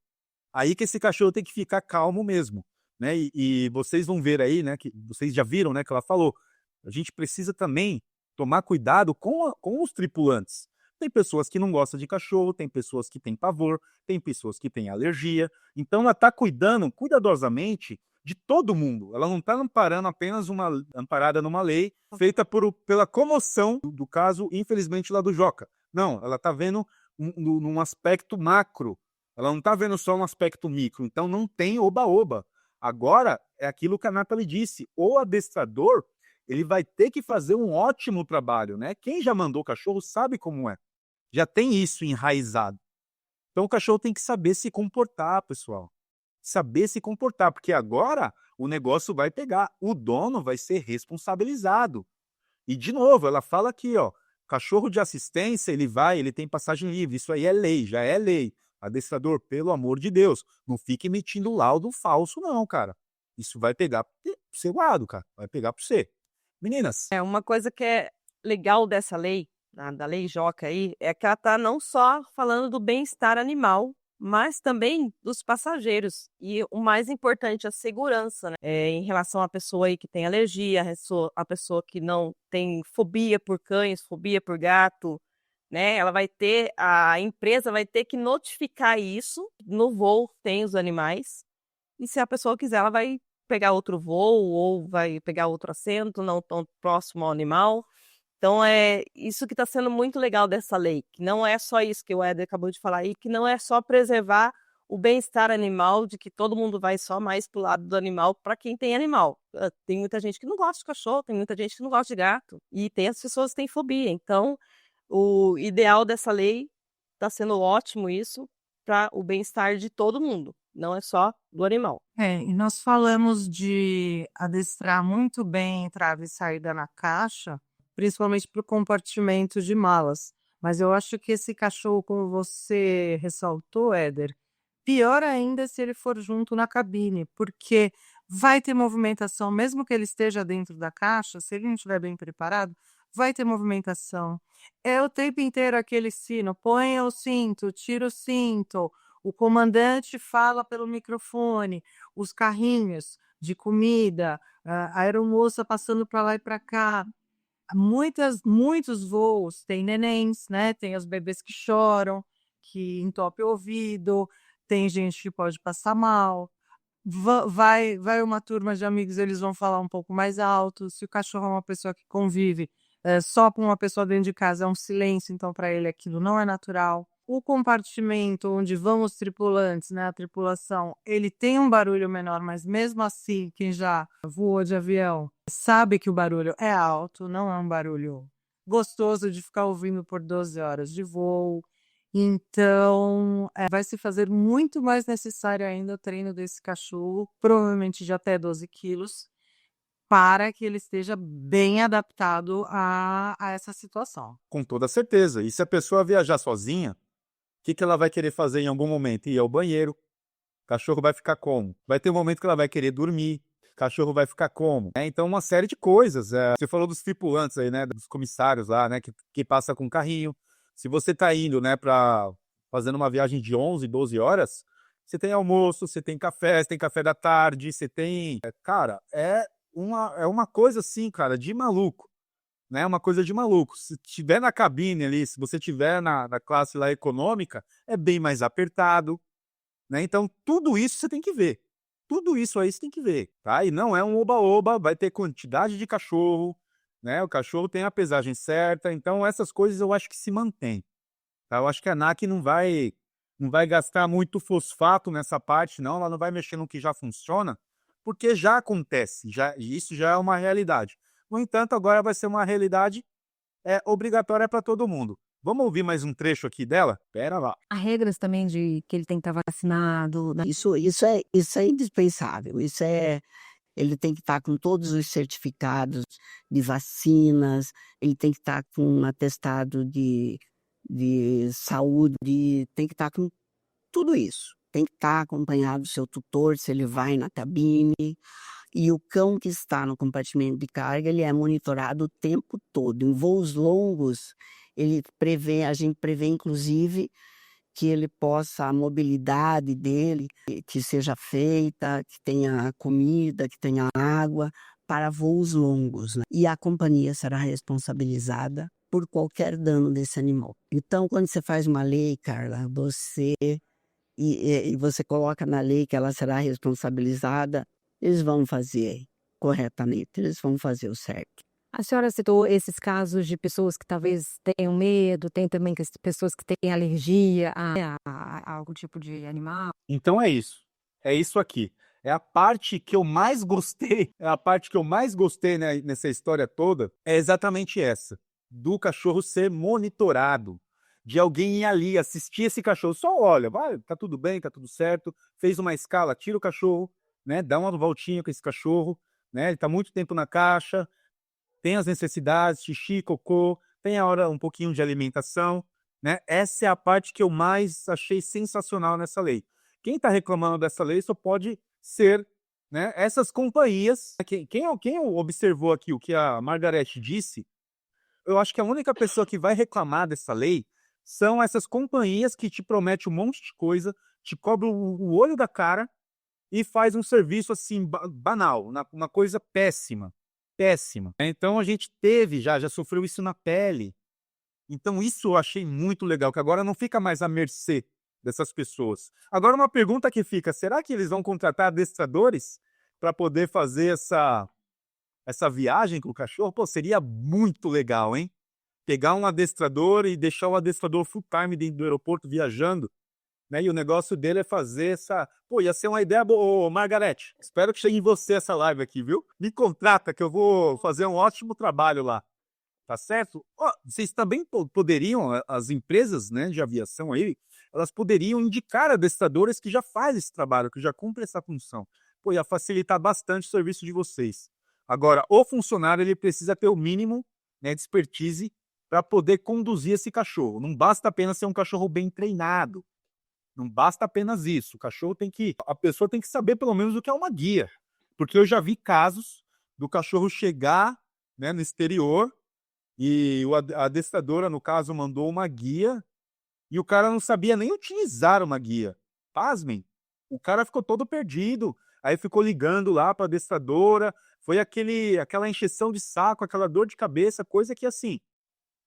Aí que esse cachorro tem que ficar calmo mesmo, né? E vocês vão ver aí, né? Que vocês já viram, né? Que ela falou. A gente precisa também tomar cuidado com os tripulantes. Tem pessoas que não gostam de cachorro, tem pessoas que têm pavor, tem pessoas que têm alergia. Então ela está cuidando cuidadosamente de todo mundo. Ela não está amparada numa lei feita pela comoção do caso, infelizmente, lá do Joca. Não, ela está vendo num aspecto macro. Ela não está vendo só um aspecto micro. Então não tem oba-oba. Agora, é aquilo que a Nathalie disse. O adestrador, ele vai ter que fazer um ótimo trabalho, né? Quem já mandou cachorro sabe como é. Já tem isso enraizado. Então o cachorro tem que saber se comportar, pessoal. Saber se comportar, porque agora o negócio vai pegar. O dono vai ser responsabilizado. E, de novo, ela fala aqui, ó, cachorro de assistência, ele tem passagem livre. Isso aí é lei, já é lei. Adestrador, pelo amor de Deus, não fique emitindo laudo falso, não, cara. Isso vai pegar pro seu lado, cara. Vai pegar pro você. Meninas. Uma coisa que é legal dessa lei, da lei Joca aí, é que ela tá não só falando do bem-estar animal, mas também dos passageiros. E o mais importante, a segurança, né? Em relação à pessoa aí que tem alergia, a pessoa que não tem fobia por cães, fobia por gato, né? A empresa vai ter que notificar isso. No voo tem os animais. E se a pessoa quiser, ela vai pegar outro voo ou vai pegar outro assento, não tão próximo ao animal. Então, é isso que está sendo muito legal dessa lei, que não é só isso que o Éder acabou de falar aí, que não é só preservar o bem-estar animal, de que todo mundo vai só mais pro lado do animal para quem tem animal. Tem muita gente que não gosta de cachorro, tem muita gente que não gosta de gato, e tem as pessoas que têm fobia. Então, o ideal dessa lei está sendo ótimo isso para o bem-estar de todo mundo, não é só do animal. E nós falamos de adestrar muito bem entrada e saída na caixa, principalmente para o compartimento de malas. Mas eu acho que esse cachorro, como você ressaltou, Éder, pior ainda se ele for junto na cabine, porque vai ter movimentação, mesmo que ele esteja dentro da caixa, se ele não estiver bem preparado, vai ter movimentação. É o tempo inteiro aquele sino, põe o cinto, tira o cinto, o comandante fala pelo microfone, os carrinhos de comida, a aeromoça passando para lá e para cá. Muitos voos têm nenéns, né? Tem os bebês que choram, que entopem o ouvido, tem gente que pode passar mal. Vai uma turma de amigos, eles vão falar um pouco mais alto. Se o cachorro é uma pessoa que convive só com uma pessoa dentro de casa, é um silêncio, então para ele aquilo não é natural. o compartimento onde vão os tripulantes, né, a tripulação, ele tem um barulho menor, mas mesmo assim, quem já voou de avião sabe que o barulho é alto, não é um barulho gostoso de ficar ouvindo por 12 horas de voo. Então, vai se fazer muito mais necessário ainda o treino desse cachorro, provavelmente de até 12 quilos, para que ele esteja bem adaptado a essa situação. Com toda certeza. E se a pessoa viajar sozinha, o que ela vai querer fazer em algum momento? Ir ao banheiro. O cachorro vai ficar como? Vai ter um momento que ela vai querer dormir. O cachorro vai ficar como? Então, uma série de coisas. Você falou dos tripulantes aí, né? Dos comissários lá, né? Que passa com carrinho. Se você tá indo, né, fazendo uma viagem de 11, 12 horas, você tem almoço, você tem café da tarde, você tem... Cara, é uma coisa assim, cara, de maluco. Né, uma coisa de maluco. Se tiver na cabine ali, se você tiver na classe lá econômica, é bem mais apertado, né? Então, tudo isso você tem que ver. Tudo isso aí você tem que ver, tá? E não é um oba-oba, vai ter quantidade de cachorro, né? O cachorro tem a pesagem certa, então essas coisas eu acho que se mantém, tá? Eu acho que a ANAC não vai gastar muito fosfato nessa parte, não. Ela não vai mexer no que já funciona, porque já acontece, isso já é uma realidade. No entanto, agora vai ser uma realidade obrigatória para todo mundo. Vamos ouvir mais um trecho aqui dela? Pera lá. Há regras também de que ele tem que estar vacinado, né? Isso é indispensável. Ele tem que estar com todos os certificados de vacinas, ele tem que estar com um atestado de saúde, tem que estar com tudo isso. Tem que estar acompanhado do seu tutor, se ele vai na cabine. E o cão que está no compartimento de carga, ele é monitorado o tempo todo. Em voos longos, a gente prevê, inclusive, que a mobilidade dele, que seja feita, que tenha comida, que tenha água, para voos longos, né? E a companhia será responsabilizada por qualquer dano desse animal. Então, quando você faz uma lei, Carla, e você coloca na lei que ela será responsabilizada, eles vão fazer corretamente, eles vão fazer o certo. A senhora citou esses casos de pessoas que talvez tenham medo, tem também pessoas que têm alergia a algum tipo de animal. Então é isso. É isso aqui. É a parte que eu mais gostei, né, nessa história toda, é exatamente essa. Do cachorro ser monitorado. De alguém ir ali assistir esse cachorro. Só olha, vai, tá tudo bem, tá tudo certo. Fez uma escala, tira o cachorro, né? Dá uma voltinha com esse cachorro, né? Ele tá muito tempo na caixa, tem as necessidades, xixi, cocô, tem a hora um pouquinho de alimentação, né? Essa é a parte que eu mais achei sensacional nessa lei. Quem está reclamando dessa lei só pode ser, né, essas companhias. Quem observou aqui o que a Margarete disse, eu acho que a única pessoa que vai reclamar dessa lei são essas companhias que te prometem um monte de coisa, te cobram o olho da cara e faz um serviço assim banal, uma coisa péssima. Péssima. Então a gente já sofreu isso na pele. Então isso eu achei muito legal, que agora não fica mais à mercê dessas pessoas. Agora uma pergunta que fica, será que eles vão contratar adestradores para poder fazer essa viagem com o cachorro? Pô, seria muito legal, hein? Pegar um adestrador e deixar o adestrador full time dentro do aeroporto viajando, né? E o negócio dele é fazer essa... Pô, ia ser uma ideia boa. Ô, Margarete, espero que chegue em você essa live aqui, viu? Me contrata que eu vou fazer um ótimo trabalho lá. Tá certo? Ó, vocês também poderiam, as empresas, né, de aviação aí, elas poderiam indicar adestradores que já fazem esse trabalho, que já cumprem essa função. Pô, ia facilitar bastante o serviço de vocês. Agora, o funcionário, ele precisa ter o mínimo, né, de expertise para poder conduzir esse cachorro. Não basta apenas ser um cachorro bem treinado. Não basta apenas isso. A pessoa tem que saber pelo menos o que é uma guia. Porque eu já vi casos do cachorro chegar, né, no exterior e a adestradora, no caso, mandou uma guia e o cara não sabia nem utilizar uma guia. Pasmem. O cara ficou todo perdido. Aí ficou ligando lá para a adestradora. Foi aquela encheção de saco, aquela dor de cabeça, coisa que assim,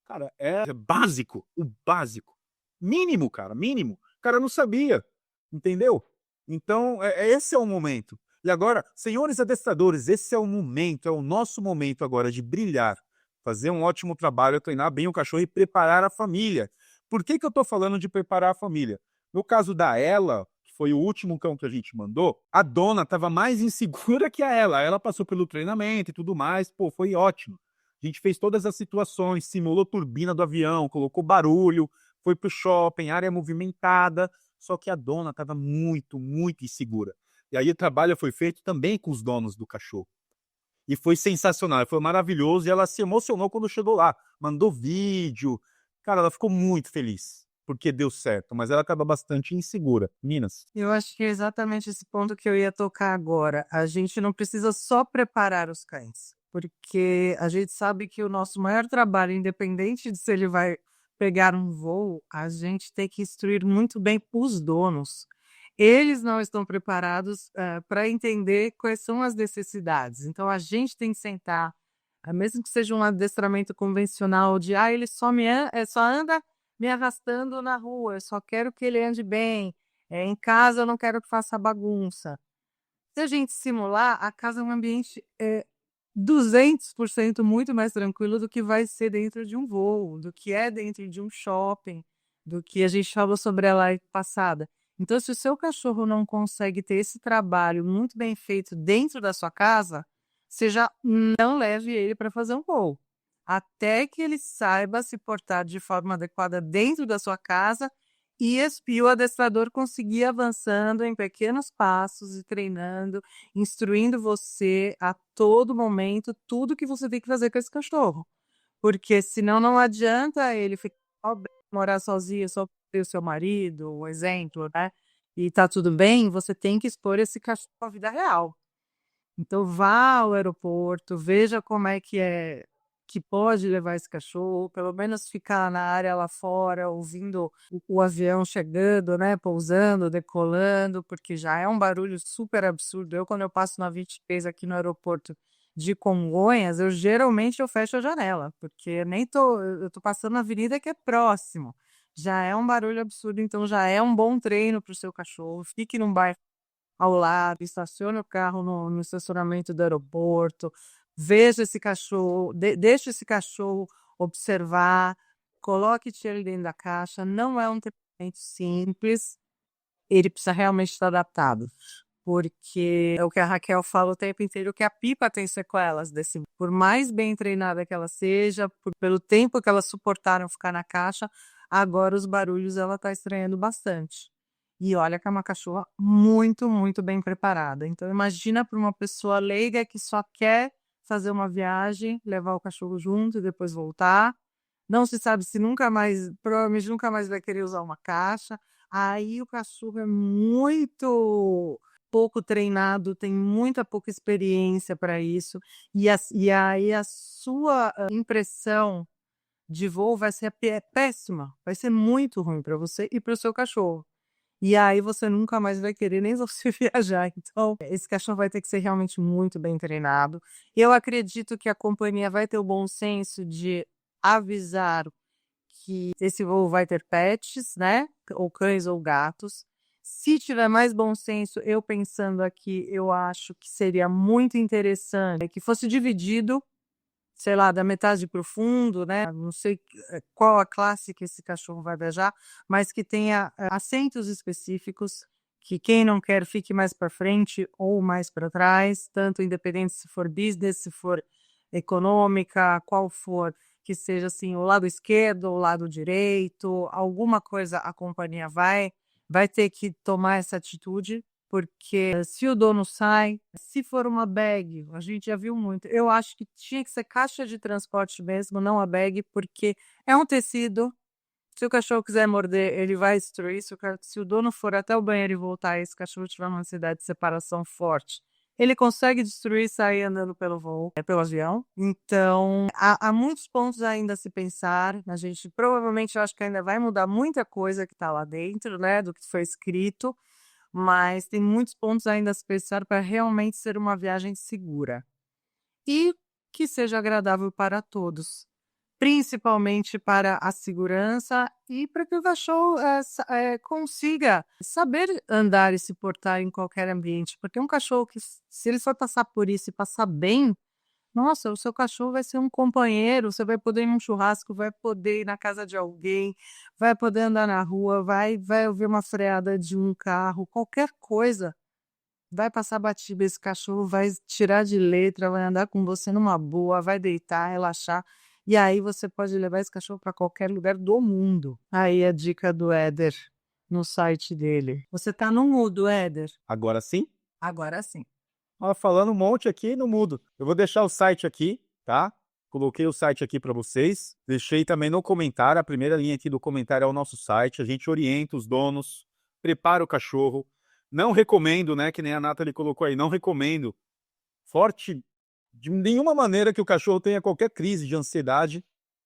cara, é básico. O básico. Mínimo, cara, mínimo. O cara não sabia, entendeu? Então, esse é o momento. E agora, senhores adestradores, esse é o momento, é o nosso momento agora de brilhar, fazer um ótimo trabalho, treinar bem o cachorro e preparar a família. Por que eu tô falando de preparar a família? No caso da Ela, que foi o último cão que a gente mandou, a dona estava mais insegura que a Ela. Ela passou pelo treinamento e tudo mais, pô, foi ótimo. A gente fez todas as situações, simulou turbina do avião, colocou barulho, foi pro shopping, área movimentada, só que a dona estava muito, muito insegura. E aí o trabalho foi feito também com os donos do cachorro. E foi sensacional, foi maravilhoso, e ela se emocionou quando chegou lá, mandou vídeo. Cara, ela ficou muito feliz, porque deu certo, mas ela estava bastante insegura. Minas. Eu acho que é exatamente esse ponto que eu ia tocar agora. A gente não precisa só preparar os cães, porque a gente sabe que o nosso maior trabalho, independente de se ele vai pegar um voo, a gente tem que instruir muito bem os donos. Eles não estão preparados para entender quais são as necessidades. Então a gente tem que sentar, mesmo que seja um adestramento convencional de ele só anda me arrastando na rua, eu só quero que ele ande bem. Em casa eu não quero que faça bagunça. Se a gente simular, a casa é um ambiente 200% muito mais tranquilo do que vai ser dentro de um voo, do que é dentro de um shopping, do que a gente falou sobre a live passada. Então, se o seu cachorro não consegue ter esse trabalho muito bem feito dentro da sua casa, você já não leve ele para fazer um voo. Até que ele saiba se portar de forma adequada dentro da sua casa e o adestrador conseguir avançando em pequenos passos e treinando, instruindo você a todo momento tudo que você tem que fazer com esse cachorro. Porque senão não adianta ele ficar morar sozinho, só ter o seu marido, um exemplo, né? E tá tudo bem, você tem que expor esse cachorro à vida real. Então vá ao aeroporto, veja como é que pode levar esse cachorro, pelo menos ficar na área lá fora, ouvindo o avião chegando, né, pousando, decolando, porque já é um barulho super absurdo. Quando eu passo na 23 aqui no aeroporto de Congonhas, eu fecho a janela, porque eu tô passando na avenida que é próximo. Já é um barulho absurdo, então já é um bom treino para o seu cachorro. Fique num bairro ao lado, estacione o carro no estacionamento do aeroporto, veja esse cachorro, deixe esse cachorro observar, coloque ele dentro da caixa. Não é um treinamento simples, ele precisa realmente estar adaptado. Porque é o que a Raquel fala o tempo inteiro, que a Pipa tem sequelas por mais bem treinada que ela seja, pelo tempo que elas suportaram ficar na caixa, agora os barulhos ela está estranhando bastante. E olha que é uma cachorra muito, muito bem preparada. Então imagina para uma pessoa leiga que só quer fazer uma viagem, levar o cachorro junto e depois voltar. Não se sabe se provavelmente nunca mais vai querer usar uma caixa. Aí o cachorro é muito pouco treinado, tem muita pouca experiência para isso. E aí a sua impressão de voo vai ser péssima, vai ser muito ruim para você e para o seu cachorro. E aí você nunca mais vai querer nem você viajar. Então, esse cachorro vai ter que ser realmente muito bem treinado. Eu acredito que a companhia vai ter o bom senso de avisar que esse voo vai ter pets, né? Ou cães ou gatos. Se tiver mais bom senso, eu pensando aqui, eu acho que seria muito interessante que fosse dividido, sei lá, da metade para o fundo, né? Não sei qual a classe que esse cachorro vai viajar, mas que tenha assentos específicos, que quem não quer fique mais para frente ou mais para trás, tanto independente se for business, se for econômica, qual for, que seja assim, o lado esquerdo ou o lado direito, alguma coisa a companhia vai ter que tomar essa atitude. Porque se o dono sai, se for uma bag, a gente já viu muito. Eu acho que tinha que ser caixa de transporte mesmo, não a bag, porque é um tecido. Se o cachorro quiser morder, ele vai destruir. Se o dono for até o banheiro e voltar, e esse cachorro tiver uma necessidade de separação forte, ele consegue destruir e sair andando pelo voo, pelo avião. Então, há muitos pontos ainda a se pensar. A gente provavelmente, eu acho que ainda vai mudar muita coisa que está lá dentro, né, do que foi escrito. Mas tem muitos pontos ainda a se pensar para realmente ser uma viagem segura e que seja agradável para todos, principalmente para a segurança e para que o cachorro consiga saber andar e se portar em qualquer ambiente, porque um cachorro que, se ele for passar por isso e passar bem, Nossa, o seu cachorro vai ser um companheiro, você vai poder ir num churrasco, vai poder ir na casa de alguém, vai poder andar na rua, vai ouvir uma freada de um carro, qualquer coisa. Vai passar batido, esse cachorro vai tirar de letra, vai andar com você numa boa, vai deitar, relaxar. E aí você pode levar esse cachorro para qualquer lugar do mundo. Aí a dica do Éder no site dele. Você tá no mudo, Éder? Agora sim? Agora sim. Ó, falando um monte aqui no mudo. Eu vou deixar o site aqui, tá? Coloquei o site aqui para vocês. Deixei também no comentário. A primeira linha aqui do comentário é o nosso site. A gente orienta os donos, prepara o cachorro. Não recomendo, né? Que nem a Nathalie colocou aí. Não recomendo forte de nenhuma maneira que o cachorro tenha qualquer crise de ansiedade,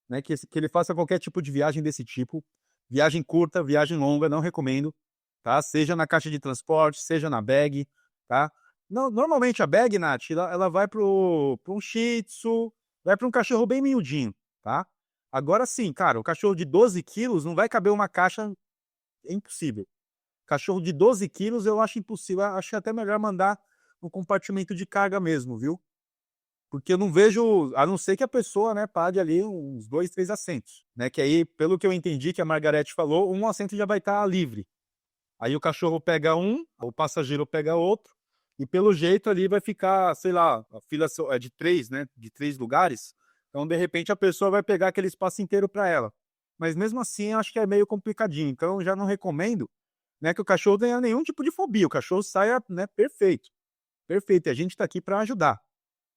né? Que ele faça qualquer tipo de viagem desse tipo. Viagem curta, viagem longa, não recomendo, tá? Seja na caixa de transporte, seja na bag, tá? Não, normalmente a bag, Nath, ela vai para um Shih Tzu, vai para um cachorro bem miudinho, tá? Agora sim, cara, o cachorro de 12 quilos não vai caber uma caixa, é impossível. Cachorro de 12 quilos eu acho impossível, acho até melhor mandar no compartimento de carga mesmo, viu? Porque eu não vejo, a não ser que a pessoa, né, pague ali uns 2, 3 assentos, né? Que aí, pelo que eu entendi que a Margarete falou, um assento já vai estar livre. Aí o cachorro pega um, o passageiro pega outro, e pelo jeito ali vai ficar, sei lá, a fila é de 3, né? De 3 lugares. Então, de repente, a pessoa vai pegar aquele espaço inteiro para ela. Mas mesmo assim, eu acho que é meio complicadinho. Então, eu já não recomendo, né, que o cachorro tenha nenhum tipo de fobia. O cachorro saia, né, perfeito. Perfeito. E a gente está aqui para ajudar,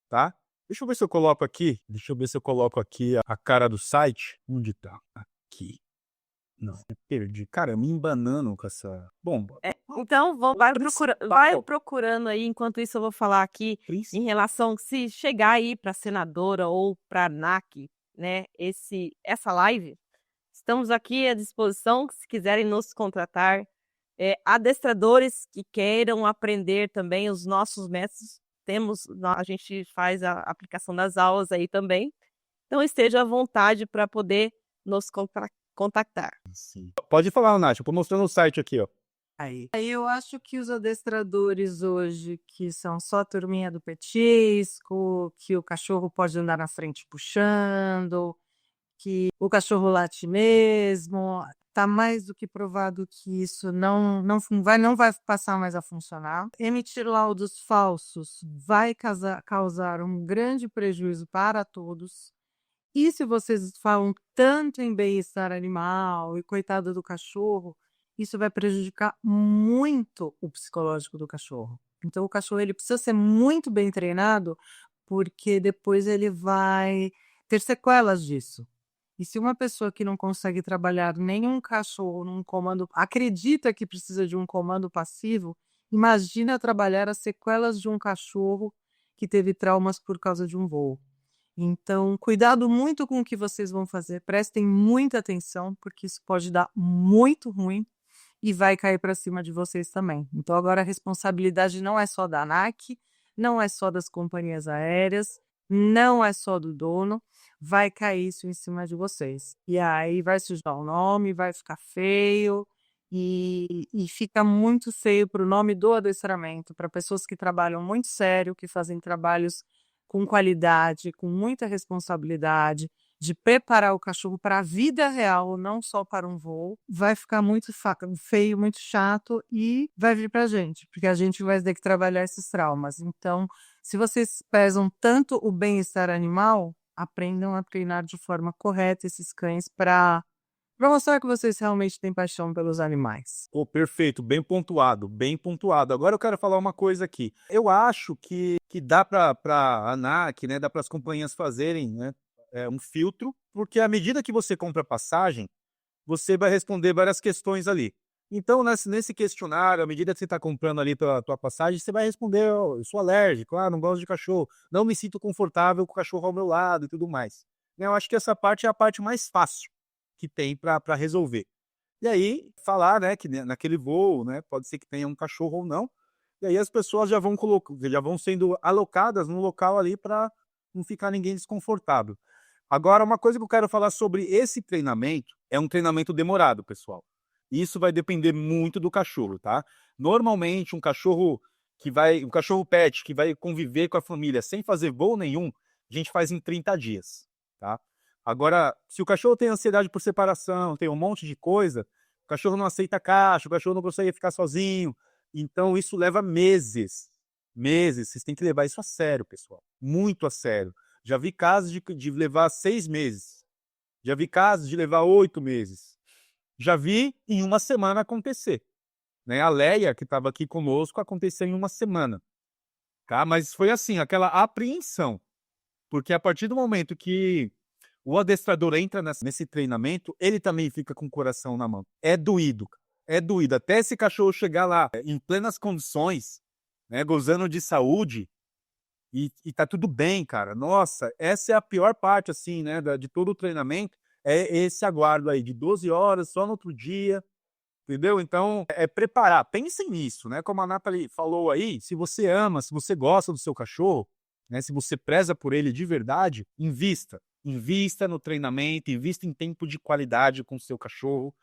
tá? Deixa eu ver se eu coloco aqui. Deixa eu ver se eu coloco aqui a cara do site. Onde tá? Aqui. Não, perdi. Cara, me embanando com essa. Bom, Então, vai procurando aí, enquanto isso eu vou falar aqui em relação se chegar aí para senadora ou para ANAC, né, essa live, estamos aqui à disposição, se quiserem nos contratar, adestradores que queiram aprender também os nossos métodos, a gente faz a aplicação das aulas aí também, então esteja à vontade para poder nos contactar. sim. Pode falar, Nath, eu tô mostrando o site aqui, ó. Aí eu acho que os adestradores hoje, que são só a turminha do petisco, que o cachorro pode andar na frente puxando, que o cachorro late mesmo, tá mais do que provado que isso não vai passar mais a funcionar. Emitir laudos falsos vai causar um grande prejuízo para todos. E se vocês falam tanto em bem-estar animal e coitado do cachorro, isso vai prejudicar muito o psicológico do cachorro. Então o cachorro ele precisa ser muito bem treinado, porque depois ele vai ter sequelas disso. E se uma pessoa que não consegue trabalhar nenhum cachorro num comando, acredita que precisa de um comando passivo, imagina trabalhar as sequelas de um cachorro que teve traumas por causa de um voo. Então, cuidado muito com o que vocês vão fazer, prestem muita atenção, porque isso pode dar muito ruim e vai cair para cima de vocês também. Então, agora a responsabilidade não é só da ANAC, não é só das companhias aéreas, não é só do dono, vai cair isso em cima de vocês. E aí vai sujar o nome, vai ficar feio e fica muito feio para o nome do adestramento, para pessoas que trabalham muito sério, que fazem trabalhos com qualidade, com muita responsabilidade, de preparar o cachorro para a vida real, não só para um voo, vai ficar muito feio, muito chato e vai vir para a gente, porque a gente vai ter que trabalhar esses traumas. Então, se vocês pesam tanto o bem-estar animal, aprendam a treinar de forma correta esses cães para mostrar que vocês realmente têm paixão pelos animais. Pô, perfeito, bem pontuado, bem pontuado. Agora eu quero falar uma coisa aqui. Eu acho que dá para a ANAC, né, dá para as companhias fazerem, né, um filtro, porque à medida que você compra passagem, você vai responder várias questões ali. Então, nesse questionário, à medida que você está comprando ali tua passagem, você vai responder: "Oh, eu sou alérgico, não gosto de cachorro, não me sinto confortável com o cachorro ao meu lado e tudo mais." Eu acho que essa parte é a parte mais fácil que tem para resolver. E aí, falar, né, que naquele voo, né, pode ser que tenha um cachorro ou não, e aí as pessoas já vão sendo alocadas no local ali para não ficar ninguém desconfortável. Agora, uma coisa que eu quero falar sobre esse treinamento, é um treinamento demorado, pessoal. Isso vai depender muito do cachorro, tá? Normalmente, um cachorro pet, que vai conviver com a família sem fazer voo nenhum, a gente faz em 30 dias, tá? Agora, se o cachorro tem ansiedade por separação, tem um monte de coisa, o cachorro não aceita caixa, o cachorro não consegue ficar sozinho, então isso leva meses. Meses. Vocês têm que levar isso a sério, pessoal. Muito a sério. Já vi casos de levar 6 meses. Já vi casos de levar 8 meses. Já vi em uma semana acontecer. Né? A Leia, que estava aqui conosco, aconteceu em uma semana. Tá? Mas foi assim, aquela apreensão. Porque a partir do momento que o adestrador entra nesse treinamento, ele também fica com o coração na mão. É doído. É doído. Até esse cachorro chegar lá em plenas condições, né, gozando de saúde, e tá tudo bem, cara. Nossa, essa é a pior parte, assim, né, de todo o treinamento, é esse aguardo aí de 12 horas, só no outro dia, entendeu? Então, é preparar. Pensem nisso, né? Como a Nathalie falou aí, se você ama, se você gosta do seu cachorro, né, se você preza por ele de verdade, invista. Invista no treinamento, invista em tempo de qualidade com o seu cachorro.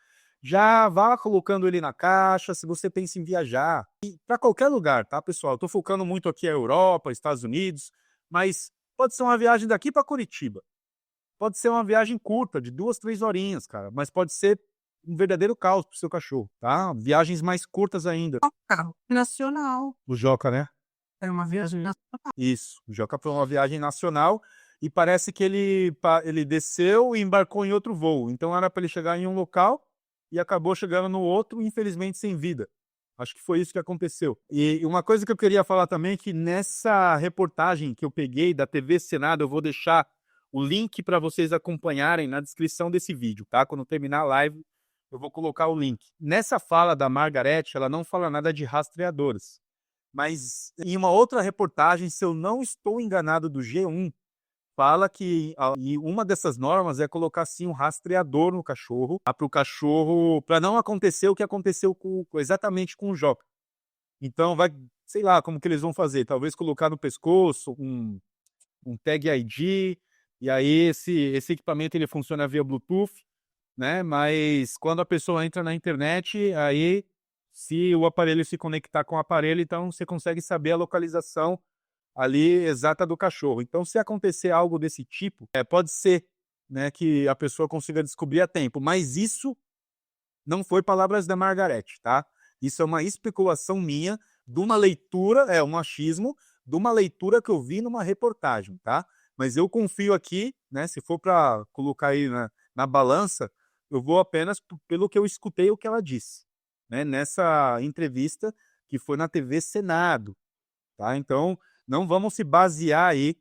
Já vá colocando ele na caixa, se você pensa em viajar. E para qualquer lugar, tá, pessoal? Eu tô focando muito aqui a Europa, Estados Unidos, mas pode ser uma viagem daqui para Curitiba. Pode ser uma viagem curta, de 2, 3 horinhas, cara, mas pode ser um verdadeiro caos pro seu cachorro, tá? Viagens mais curtas ainda. Carro nacional. O Joca, né? É uma viagem nacional. Isso, o Joca foi uma viagem nacional e parece que ele desceu e embarcou em outro voo. Então era para ele chegar em um local e acabou chegando no outro, infelizmente sem vida. Acho que foi isso que aconteceu. E uma coisa que eu queria falar também é que nessa reportagem que eu peguei da TV Senado, eu vou deixar o link para vocês acompanharem na descrição desse vídeo, tá? Quando terminar a live, eu vou colocar o link. Nessa fala da Margarete, ela não fala nada de rastreadoras. Mas em uma outra reportagem, se eu não estou enganado, do G1, fala que e uma dessas normas é colocar sim um rastreador no cachorro, para o cachorro, para não acontecer o que aconteceu exatamente com o Joca. Então vai, sei lá, como que eles vão fazer? Talvez colocar no pescoço um tag ID, e aí esse equipamento ele funciona via Bluetooth, né? Mas quando a pessoa entra na internet, aí se o aparelho se conectar com o aparelho, então você consegue saber a localização ali exata do cachorro. Então, se acontecer algo desse tipo, pode ser, né, que a pessoa consiga descobrir a tempo. Mas isso não foi palavras da Margarete, tá? Isso é uma especulação minha, de uma leitura, um achismo, de uma leitura que eu vi numa reportagem, tá? Mas eu confio aqui, né, se for para colocar aí na balança, eu vou apenas pelo que eu escutei o que ela disse, né, nessa entrevista que foi na TV Senado, tá? Então, não vamos se basear aí,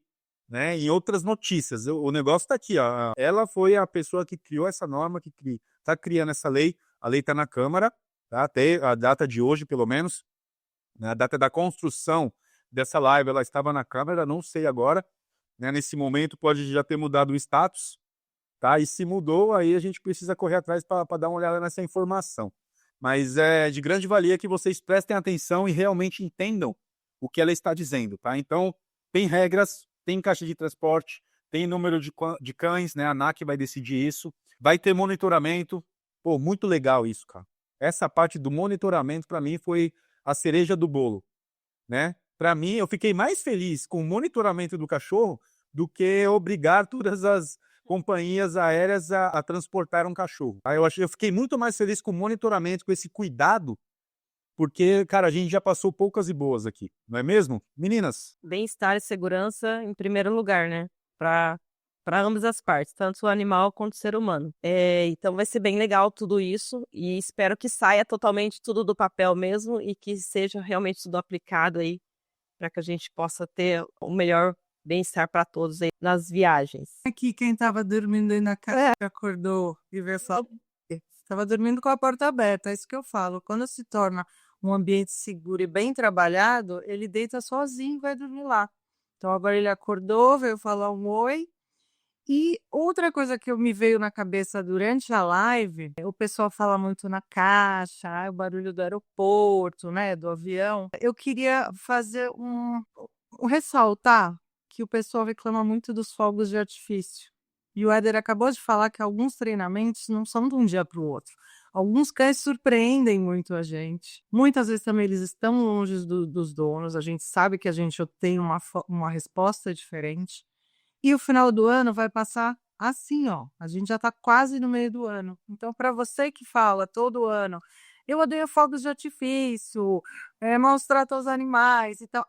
né, em outras notícias. O negócio está aqui, ó. Ela foi a pessoa que criou essa norma, que está criando essa lei. A lei está na Câmara, tá? Até a data de hoje, pelo menos, né, a data da construção dessa live, ela estava na Câmara, não sei agora, né? Nesse momento pode já ter mudado o status, tá? E se mudou, aí a gente precisa correr atrás para dar uma olhada nessa informação. Mas é de grande valia que vocês prestem atenção e realmente entendam o que ela está dizendo, tá? Então, tem regras, tem caixa de transporte, tem número de cães, né? A ANAC vai decidir isso. Vai ter monitoramento. Pô, muito legal isso, cara. Essa parte do monitoramento, para mim, foi a cereja do bolo, né? Para mim, eu fiquei mais feliz com o monitoramento do cachorro do que obrigar todas as companhias aéreas a transportar um cachorro. Eu fiquei muito mais feliz com o monitoramento, com esse cuidado, porque, cara, a gente já passou poucas e boas aqui, não é mesmo? Meninas? Bem-estar e segurança em primeiro lugar, né? Para ambas as partes, tanto o animal quanto o ser humano. Então vai ser bem legal tudo isso e espero que saia totalmente tudo do papel mesmo e que seja realmente tudo aplicado aí para que a gente possa ter o melhor bem-estar para todos aí nas viagens. Aqui quem estava dormindo aí na casa acordou e veio falar. Estava dormindo com a porta aberta, é isso que eu falo. Quando se torna um ambiente seguro e bem trabalhado, ele deita sozinho e vai dormir lá. Então agora ele acordou, veio falar um oi. E outra coisa que me veio na cabeça durante a live, o pessoal fala muito na caixa, o barulho do aeroporto, né, do avião. Eu queria fazer ressaltar que o pessoal reclama muito dos fogos de artifício. E o Éder acabou de falar que alguns treinamentos não são de um dia para o outro. Alguns cães surpreendem muito a gente. Muitas vezes também eles estão longe dos donos. A gente sabe que a gente tem uma resposta diferente. E o final do ano vai passar assim, ó. A gente já está quase no meio do ano. Então, para você que fala todo ano, eu odeio fogos de artifício, maus tratos aos animais e tal.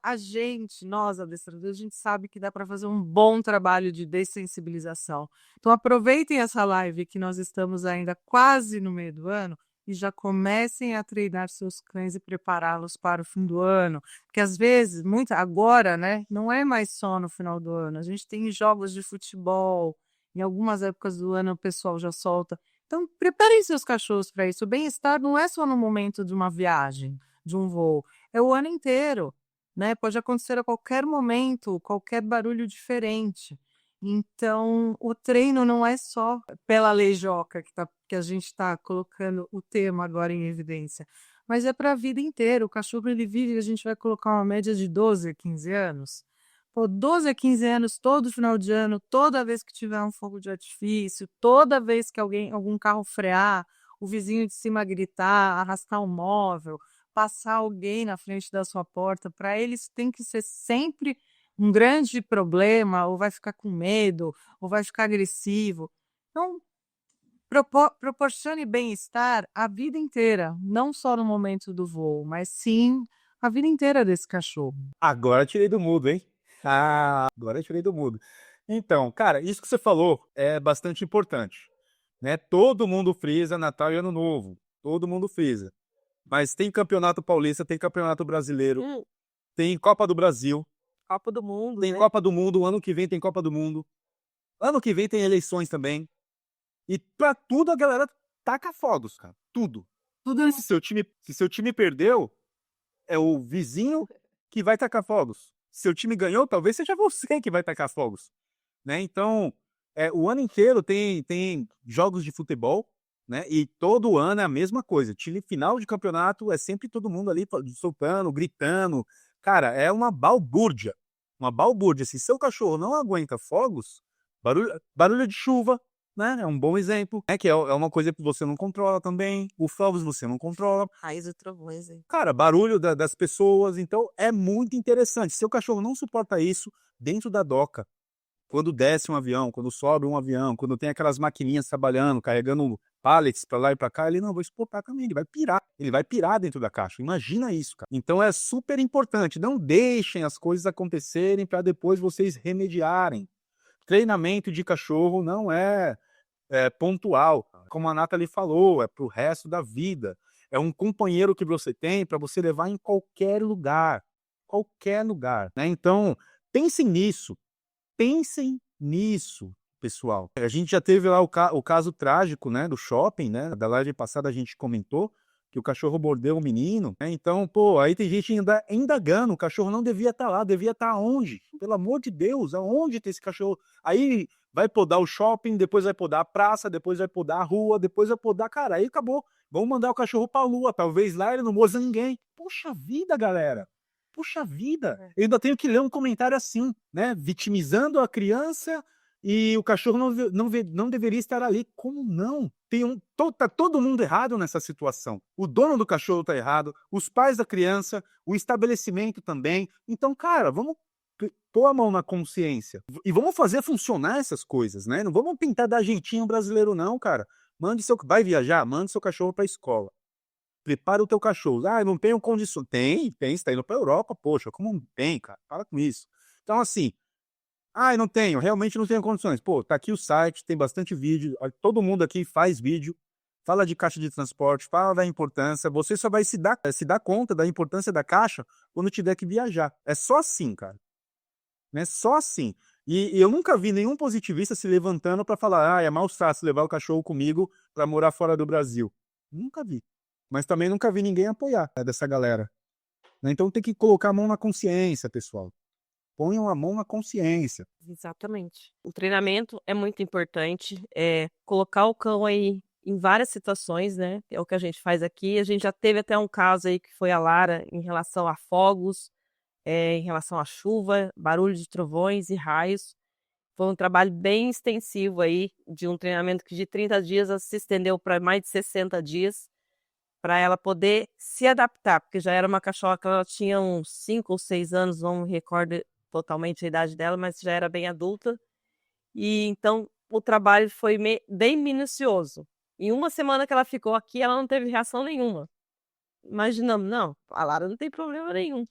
Nós adestradores, a gente sabe que dá para fazer um bom trabalho de dessensibilização. Então, aproveitem essa live que nós estamos ainda quase no meio do ano e já comecem a treinar seus cães e prepará-los para o fim do ano. Porque às vezes, agora, né, não é mais só no final do ano. A gente tem jogos de futebol, em algumas épocas do ano o pessoal já solta. Então, preparem seus cachorros para isso. O bem-estar não é só no momento de uma viagem, de um voo, é o ano inteiro, né? Pode acontecer a qualquer momento, qualquer barulho diferente. Então, o treino não é só pela lei Joca que a gente está colocando o tema agora em evidência, mas é para a vida inteira. O cachorro ele vive, a gente vai colocar uma média de 12 a 15 anos. Pô, 12 a 15 anos, todo final de ano, toda vez que tiver um fogo de artifício, toda vez que algum carro frear, o vizinho de cima gritar, arrastar um móvel, passar alguém na frente da sua porta, para eles tem que ser sempre um grande problema, ou vai ficar com medo, ou vai ficar agressivo. Então, proporcione bem-estar a vida inteira, não só no momento do voo, mas sim a vida inteira desse cachorro. Agora eu tirei do mudo, hein? Agora eu tirei do mudo. Então, cara, isso que você falou é bastante importante, né? Todo mundo frisa Natal e Ano Novo. Todo mundo frisa. Mas tem Campeonato Paulista, tem Campeonato Brasileiro, tem Copa do Brasil, Copa do Mundo, tem né? Copa do Mundo, ano que vem tem Copa do Mundo. Ano que vem tem eleições também. E pra tudo a galera taca fogos, cara. Tudo. Tudo se seu time perdeu, é o vizinho que vai tacar fogos. Se seu time ganhou, talvez seja você que vai tacar fogos, né? Então, o ano inteiro tem jogos de futebol, né? E todo ano é a mesma coisa. Time final de campeonato é sempre todo mundo ali soltando, gritando. Cara, é uma balbúrdia. Uma balbúrdia. Se seu cachorro não aguenta fogos, barulho de chuva, né? É um bom exemplo. Que é uma coisa que você não controla também. O fogos você não controla. Raios e trovões, hein? Cara, barulho das pessoas. Então, é muito interessante. Se seu cachorro não suporta isso, dentro da doca, quando desce um avião, quando sobe um avião, quando tem aquelas maquininhas trabalhando, carregando pallets para lá e para cá, ele não vai suportar também, ele vai pirar dentro da caixa. Imagina isso, cara. Então é super importante, não deixem as coisas acontecerem para depois vocês remediarem. Treinamento de cachorro não é pontual, como a Nathalie falou, é pro resto da vida. É um companheiro que você tem para você levar em qualquer lugar, né? Então, pensem nisso. Pensem nisso, pessoal. A gente já teve lá o caso trágico, né, do shopping, né? Da live passada a gente comentou que o cachorro mordeu o menino, né? Então, pô, aí tem gente ainda indagando, o cachorro não devia estar lá, devia estar aonde? Pelo amor de Deus, aonde tem esse cachorro? Aí vai podar o shopping, depois vai podar a praça, depois vai podar a rua, depois vai podar, cara, aí acabou. Vamos mandar o cachorro pra lua, talvez lá ele não morda ninguém. Puxa vida, galera. Puxa vida, eu ainda tenho que ler um comentário assim, né? Vitimizando a criança e o cachorro não deveria estar ali. Como não? Tá todo mundo errado nessa situação. O dono do cachorro tá errado, os pais da criança, o estabelecimento também. Então, cara, vamos pôr a mão na consciência e vamos fazer funcionar essas coisas, né? Não vamos pintar da jeitinho brasileiro não, cara. Vai viajar, mande seu cachorro para a escola. Prepara o teu cachorro. Eu não tenho condições. Tem, você tá indo pra Europa, poxa, como não tem, cara? Para com isso. Então, assim, eu não tenho, realmente não tenho condições. Pô, tá aqui o site, tem bastante vídeo, todo mundo aqui faz vídeo, fala de caixa de transporte, fala da importância, você só vai se dar conta da importância da caixa quando tiver que viajar. É só assim, cara. Né? Só assim. E eu nunca vi nenhum positivista se levantando pra falar, é mal fácil levar o cachorro comigo pra morar fora do Brasil. Nunca vi. Mas também nunca vi ninguém apoiar dessa galera. Né? Então tem que colocar a mão na consciência, pessoal. Ponham a mão na consciência. Exatamente. O treinamento é muito importante. Colocar o cão aí em várias situações, né? É o que a gente faz aqui. A gente já teve até um caso aí que foi a Lara em relação a fogos, em relação à chuva, barulho de trovões e raios. Foi um trabalho bem extensivo aí, de um treinamento que de 30 dias se estendeu para mais de 60 dias, para ela poder se adaptar, porque já era uma cachorra que ela tinha uns 5 ou 6 anos, não me recordo totalmente a idade dela, mas já era bem adulta, E então o trabalho foi bem minucioso. Em uma semana que ela ficou aqui, ela não teve reação nenhuma. Imaginamos, não, a Lara não tem problema nenhum.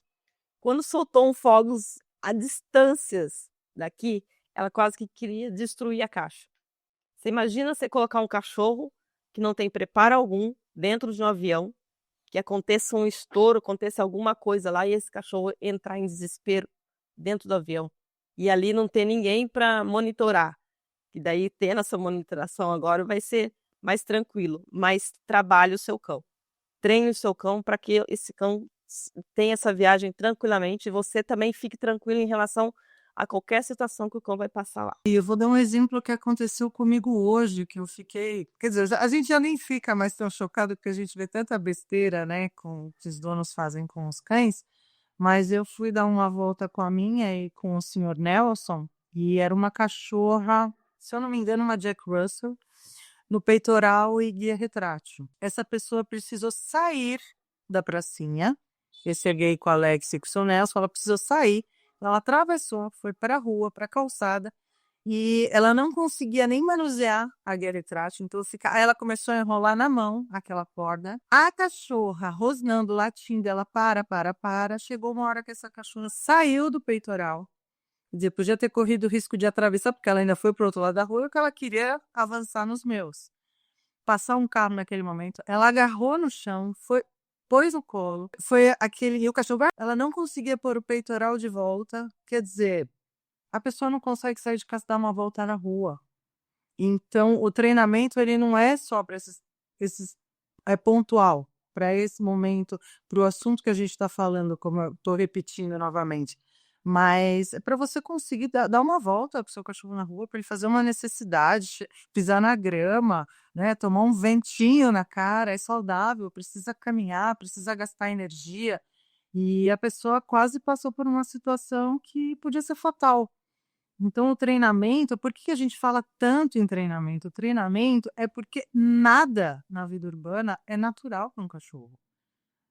Quando soltou um fogos a distâncias daqui, ela quase que queria destruir a caixa. Você imagina você colocar um cachorro que não tem preparo algum dentro de um avião, que aconteça um estouro, aconteça alguma coisa lá e esse cachorro entrar em desespero dentro do avião. E ali não ter ninguém para monitorar. E daí, tendo essa monitoração agora, vai ser mais tranquilo. Mas trabalhe o seu cão. Treine o seu cão para que esse cão tenha essa viagem tranquilamente e você também fique tranquilo em relação a qualquer situação que o cão vai passar lá. E eu vou dar um exemplo que aconteceu comigo hoje, que eu fiquei. Quer dizer, a gente já nem fica mais tão chocado porque a gente vê tanta besteira, né, com que os donos fazem com os cães. Mas eu fui dar uma volta com a minha e com o senhor Nelson, e era uma cachorra, se eu não me engano, uma Jack Russell, no peitoral e guia retrátil. Essa pessoa precisou sair da pracinha. Eu cheguei com a Alex e com o seu Nelson, ela precisou sair. Ela atravessou, foi para a rua, para a calçada, e ela não conseguia nem manusear a guia retrátil, então aí ela começou a enrolar na mão aquela corda. A cachorra, rosnando, latindo, ela para. Chegou uma hora que essa cachorra saiu do peitoral. Quer dizer, podia ter corrido o risco de atravessar, porque ela ainda foi para o outro lado da rua, porque ela queria avançar nos meus. Passar um carro naquele momento, ela agarrou no chão, pôs no colo, e o cachorro, ela não conseguia pôr o peitoral de volta, quer dizer, a pessoa não consegue sair de casa e dar uma volta na rua. Então, o treinamento, ele não é só para é pontual, para esse momento, para o assunto que a gente está falando, como eu estou repetindo novamente. Mas é para você conseguir dar uma volta para o seu cachorro na rua, para ele fazer uma necessidade, pisar na grama, né, tomar um ventinho na cara, é saudável, precisa caminhar, precisa gastar energia. E a pessoa quase passou por uma situação que podia ser fatal. Então, o treinamento, por que a gente fala tanto em treinamento? O treinamento é porque nada na vida urbana é natural para um cachorro.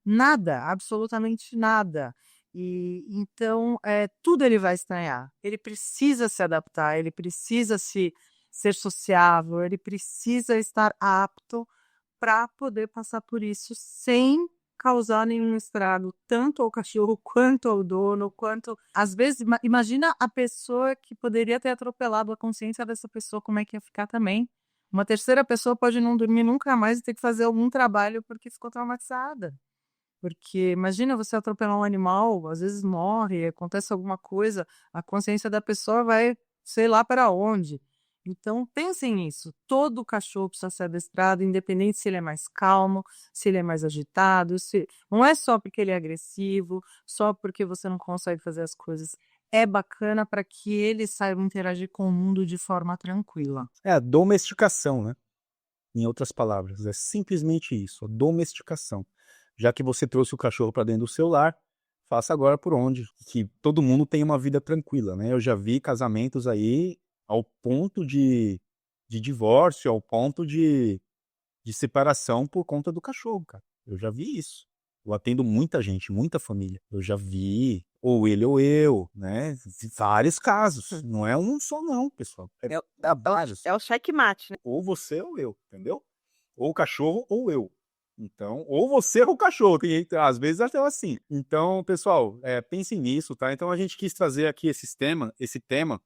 Nada, absolutamente nada. E então, tudo ele vai estranhar. Ele precisa se adaptar, ele precisa ser sociável, ele precisa estar apto para poder passar por isso sem causar nenhum estrago, tanto ao cachorro quanto ao dono, quanto às vezes, imagina a pessoa que poderia ter atropelado a consciência dessa pessoa, como é que ia ficar também. Uma terceira pessoa pode não dormir nunca mais e ter que fazer algum trabalho porque ficou traumatizada. Porque imagina você atropelar um animal, às vezes morre, acontece alguma coisa, a consciência da pessoa vai sei lá para onde. Então, pensem nisso. Todo cachorro precisa ser adestrado, independente se ele é mais calmo, se ele é mais agitado. Não é só porque ele é agressivo, só porque você não consegue fazer as coisas. É bacana para que ele saiba interagir com o mundo de forma tranquila. É a domesticação, né? Em outras palavras, é simplesmente isso, a domesticação. Já que você trouxe o cachorro para dentro do seu lar, faça agora por onde, que todo mundo tenha uma vida tranquila, né? Eu já vi casamentos aí ao ponto de divórcio, ao ponto de separação por conta do cachorro, cara. Eu já vi isso. Eu atendo muita gente, muita família. Eu já vi, ou ele ou eu, né? Vários casos. Não é um só não, pessoal. Vários. É o checkmate, né? Ou você ou eu, entendeu? Ou o cachorro ou eu. Então, ou você ou o cachorro, às vezes até assim. Então, pessoal, pensem nisso, tá? Então a gente quis trazer aqui esse tema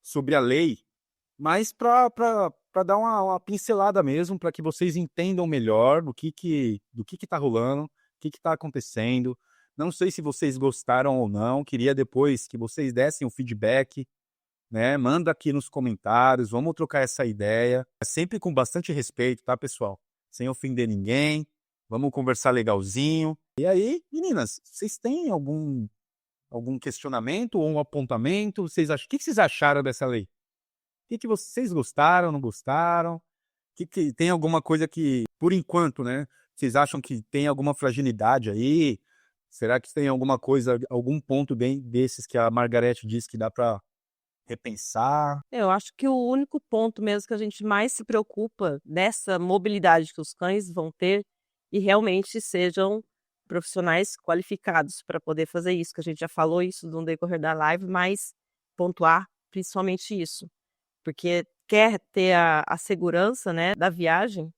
sobre a lei, mas para dar uma pincelada mesmo, para que vocês entendam melhor do que tá rolando, o que tá acontecendo. Não sei se vocês gostaram ou não, queria depois que vocês dessem um feedback, né? Manda aqui nos comentários, vamos trocar essa ideia, sempre com bastante respeito, tá, pessoal? Sem ofender ninguém, vamos conversar legalzinho. E aí, meninas, vocês têm algum questionamento ou um apontamento? O que vocês acharam dessa lei? O que vocês gostaram, não gostaram? Que tem alguma coisa que, por enquanto, né? Vocês acham que tem alguma fragilidade aí? Será que tem alguma coisa, algum ponto bem desses que a Margarete disse que dá para repensar? Eu acho que o único ponto mesmo que a gente mais se preocupa nessa mobilidade que os cães vão ter e realmente sejam profissionais qualificados para poder fazer isso, que a gente já falou isso no decorrer da live, mas pontuar principalmente isso. porque quer ter a segurança, né, da viagem,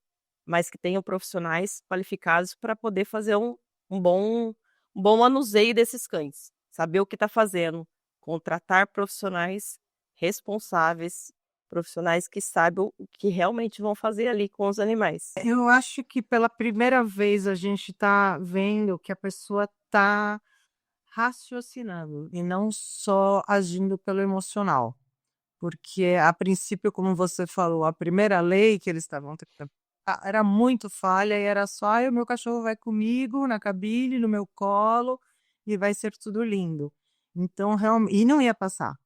mas que tenham profissionais qualificados para poder fazer um bom manuseio desses cães, saber o que está fazendo, contratar profissionais responsáveis, profissionais que saibam o que realmente vão fazer ali com os animais. Eu acho que pela primeira vez a gente está vendo que a pessoa está raciocinando e não só agindo pelo emocional. Porque, a princípio, como você falou, a primeira lei que eles estavam tentando era muito falha e era só: "Ai, o meu cachorro vai comigo na cabine, no meu colo e vai ser tudo lindo". Então, e não ia passar.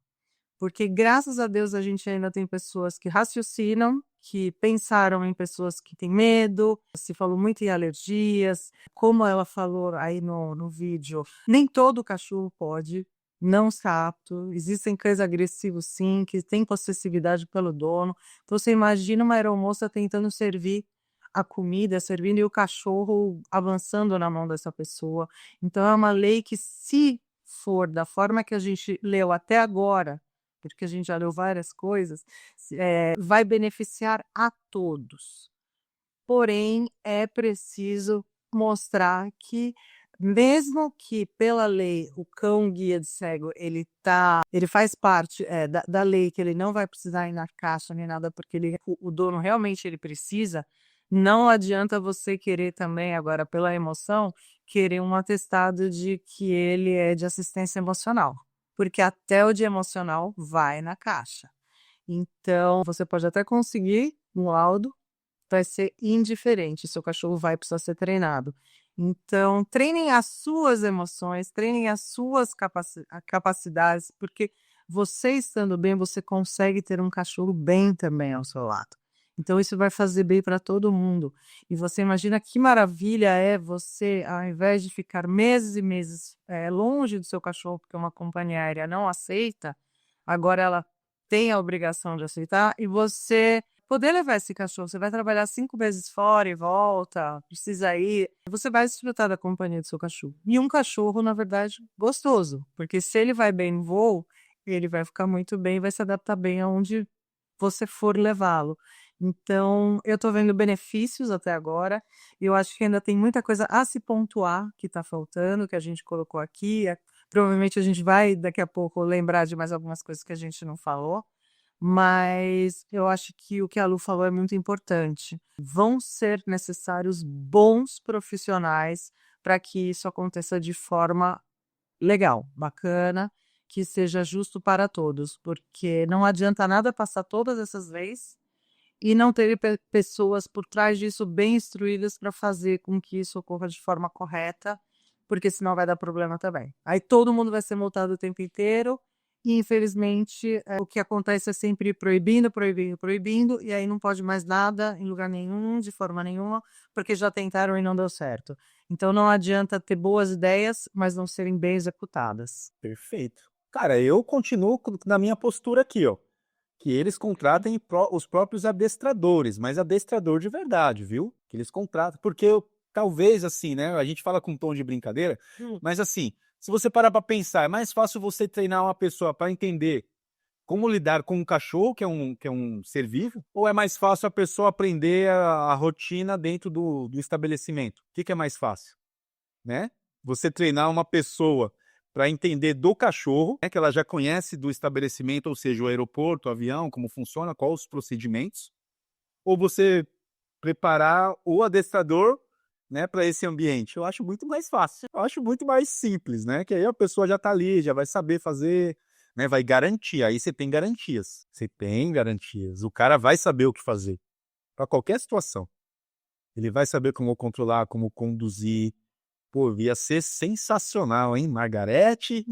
Porque graças a Deus a gente ainda tem pessoas que raciocinam, que pensaram em pessoas que têm medo, se falou muito em alergias, como ela falou aí no vídeo, nem todo cachorro pode, não está apto, existem cães agressivos sim, que têm possessividade pelo dono, então você imagina uma aeromoça tentando servir a comida, servindo e o cachorro avançando na mão dessa pessoa, então é uma lei que se for da forma que a gente leu até agora, porque a gente já leu várias coisas, vai beneficiar a todos. Porém, é preciso mostrar que, mesmo que pela lei o cão guia de cego ele faz parte da lei que ele não vai precisar ir na caixa nem nada, porque o dono realmente ele precisa, não adianta você querer também, agora pela emoção, querer um atestado de que ele é de assistência emocional, porque até o de emocional vai na caixa. Então, você pode até conseguir um laudo, vai ser indiferente, seu cachorro vai precisar ser treinado. Então, treinem as suas emoções, treinem as suas capacidades, porque você estando bem, você consegue ter um cachorro bem também ao seu lado. Então, isso vai fazer bem para todo mundo. E você imagina que maravilha é você, ao invés de ficar meses e meses longe do seu cachorro, porque uma companhia aérea não aceita, agora ela tem a obrigação de aceitar, e você poder levar esse cachorro. Você vai trabalhar 5 meses fora e volta, precisa ir, você vai desfrutar da companhia do seu cachorro. E um cachorro, na verdade, gostoso, porque se ele vai bem no voo, ele vai ficar muito bem, vai se adaptar bem aonde você for levá-lo. Então, eu estou vendo benefícios até agora, e eu acho que ainda tem muita coisa a se pontuar que está faltando, que a gente colocou aqui. Provavelmente a gente vai, daqui a pouco, lembrar de mais algumas coisas que a gente não falou, mas eu acho que o que a Lu falou é muito importante. Vão ser necessários bons profissionais para que isso aconteça de forma legal, bacana, que seja justo para todos, porque não adianta nada passar todas essas leis e não ter pessoas por trás disso bem instruídas para fazer com que isso ocorra de forma correta, porque senão vai dar problema também. Aí todo mundo vai ser multado o tempo inteiro e, infelizmente, o que acontece é sempre proibindo, proibindo, proibindo, e aí não pode mais nada em lugar nenhum, de forma nenhuma, porque já tentaram e não deu certo. Então não adianta ter boas ideias, mas não serem bem executadas. Perfeito. Cara, eu continuo na minha postura aqui, ó. Que eles contratem os próprios adestradores, mas adestrador de verdade, viu? Que eles contratam, porque talvez assim, né? A gente fala com um tom de brincadeira, mas assim, se você parar para pensar, é mais fácil você treinar uma pessoa para entender como lidar com um cachorro, que é um ser vivo, ou é mais fácil a pessoa aprender a rotina dentro do estabelecimento? O que é mais fácil, né? Você treinar uma pessoa para entender do cachorro, né, que ela já conhece do estabelecimento, ou seja, o aeroporto, o avião, como funciona, quais os procedimentos, ou você preparar o adestrador, né, para esse ambiente. Eu acho muito mais fácil, eu acho muito mais simples, né, que aí a pessoa já está ali, já vai saber fazer, né, vai garantir, aí você tem garantias, o cara vai saber o que fazer, para qualquer situação. Ele vai saber como controlar, como conduzir. Pô, ia ser sensacional, hein? Margarete,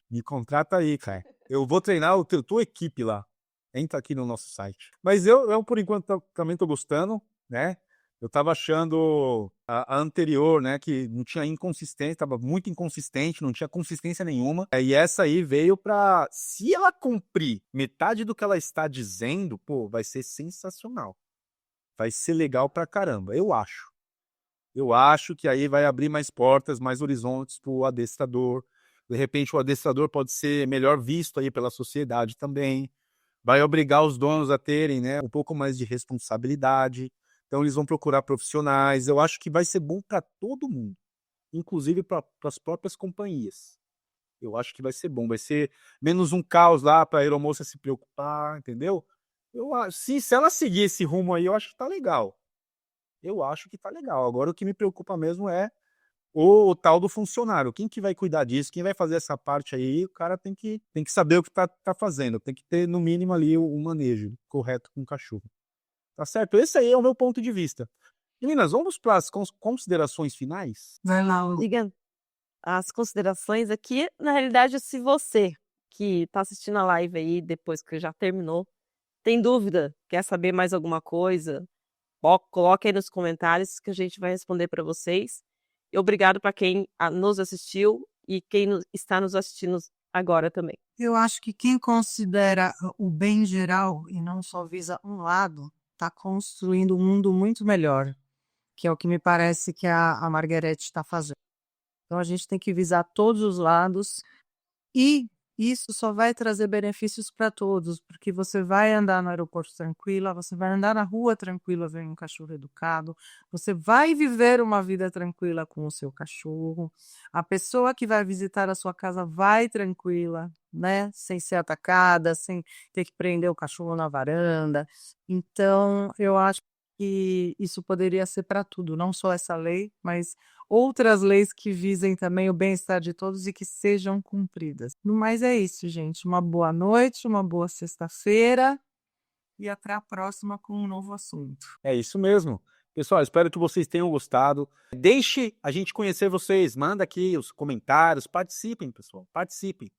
me contrata aí, cara. Eu vou treinar tua equipe lá. Entra aqui no nosso site. Mas eu por enquanto, também tô gostando, né? Eu tava achando a anterior, né, que não tinha inconsistência, tava muito inconsistente, não tinha consistência nenhuma. E essa aí veio pra, se ela cumprir metade do que ela está dizendo, pô, vai ser sensacional. Vai ser legal pra caramba, eu acho. Eu acho que aí vai abrir mais portas, mais horizontes para o adestrador. De repente, o adestrador pode ser melhor visto aí pela sociedade também. vai obrigar os donos a terem, né, um pouco mais de responsabilidade. Então, eles vão procurar profissionais. Eu acho que vai ser bom para todo mundo, inclusive para as próprias companhias. Eu acho que vai ser bom, vai ser menos um caos lá para a aeromoça se preocupar, entendeu? Se ela seguir esse rumo aí, eu acho que tá legal. Eu acho que tá legal. Agora, o que me preocupa mesmo é o tal do funcionário. Quem que vai cuidar disso? Quem vai fazer essa parte aí? O cara tem que saber o que tá fazendo. Tem que ter, no mínimo, ali o manejo correto com o cachorro. Tá certo? Esse aí é o meu ponto de vista. Meninas, vamos para as considerações finais? Vai lá, Lu. Diga as considerações aqui, na realidade, se você que está assistindo a live aí, depois que já terminou, tem dúvida, quer saber mais alguma coisa, coloque aí nos comentários que a gente vai responder para vocês. E obrigado para quem nos assistiu e quem está nos assistindo agora também. Eu acho que quem considera o bem geral e não só visa um lado, está construindo um mundo muito melhor, que é o que me parece que a Margarete está fazendo. Então, a gente tem que visar todos os lados e isso só vai trazer benefícios para todos, porque você vai andar no aeroporto tranquila, você vai andar na rua tranquila vendo um cachorro educado, você vai viver uma vida tranquila com o seu cachorro, a pessoa que vai visitar a sua casa vai tranquila, né, sem ser atacada, sem ter que prender o cachorro na varanda. Então, eu acho que isso poderia ser para tudo, não só essa lei, mas outras leis que visem também o bem-estar de todos e que sejam cumpridas. No mais é isso, gente. Uma boa noite, uma boa sexta-feira e até a próxima com um novo assunto. É isso mesmo. Pessoal, espero que vocês tenham gostado. Deixe a gente conhecer vocês. Manda aqui os comentários. Participem, pessoal. Participem.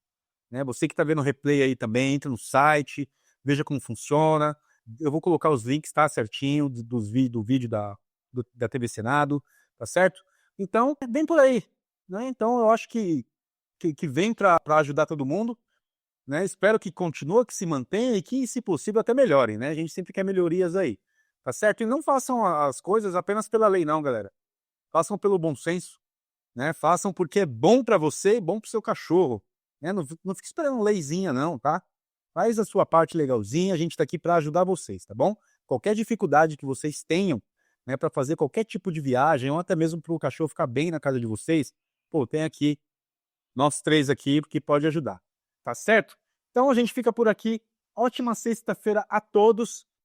Né? Você que está vendo o replay aí também, entra no site, veja como funciona. Eu vou colocar os links, tá? Certinho, do vídeo da TV Senado, tá certo? Então, vem por aí. Né? Então, eu acho que vem para ajudar todo mundo. Né? Espero que continue, que se mantenha e que, se possível, até melhorem. Né? A gente sempre quer melhorias aí. Tá certo? E não façam as coisas apenas pela lei, não, galera. Façam pelo bom senso. Né? Façam porque é bom para você e bom para o seu cachorro. Né? Não fique esperando leizinha, não, tá? Faz a sua parte legalzinha, a gente está aqui para ajudar vocês, tá bom? Qualquer dificuldade que vocês tenham, né, para fazer qualquer tipo de viagem, ou até mesmo para o cachorro ficar bem na casa de vocês, pô, tem aqui, nós três aqui, que pode ajudar, tá certo? Então a gente fica por aqui. Ótima sexta-feira a todos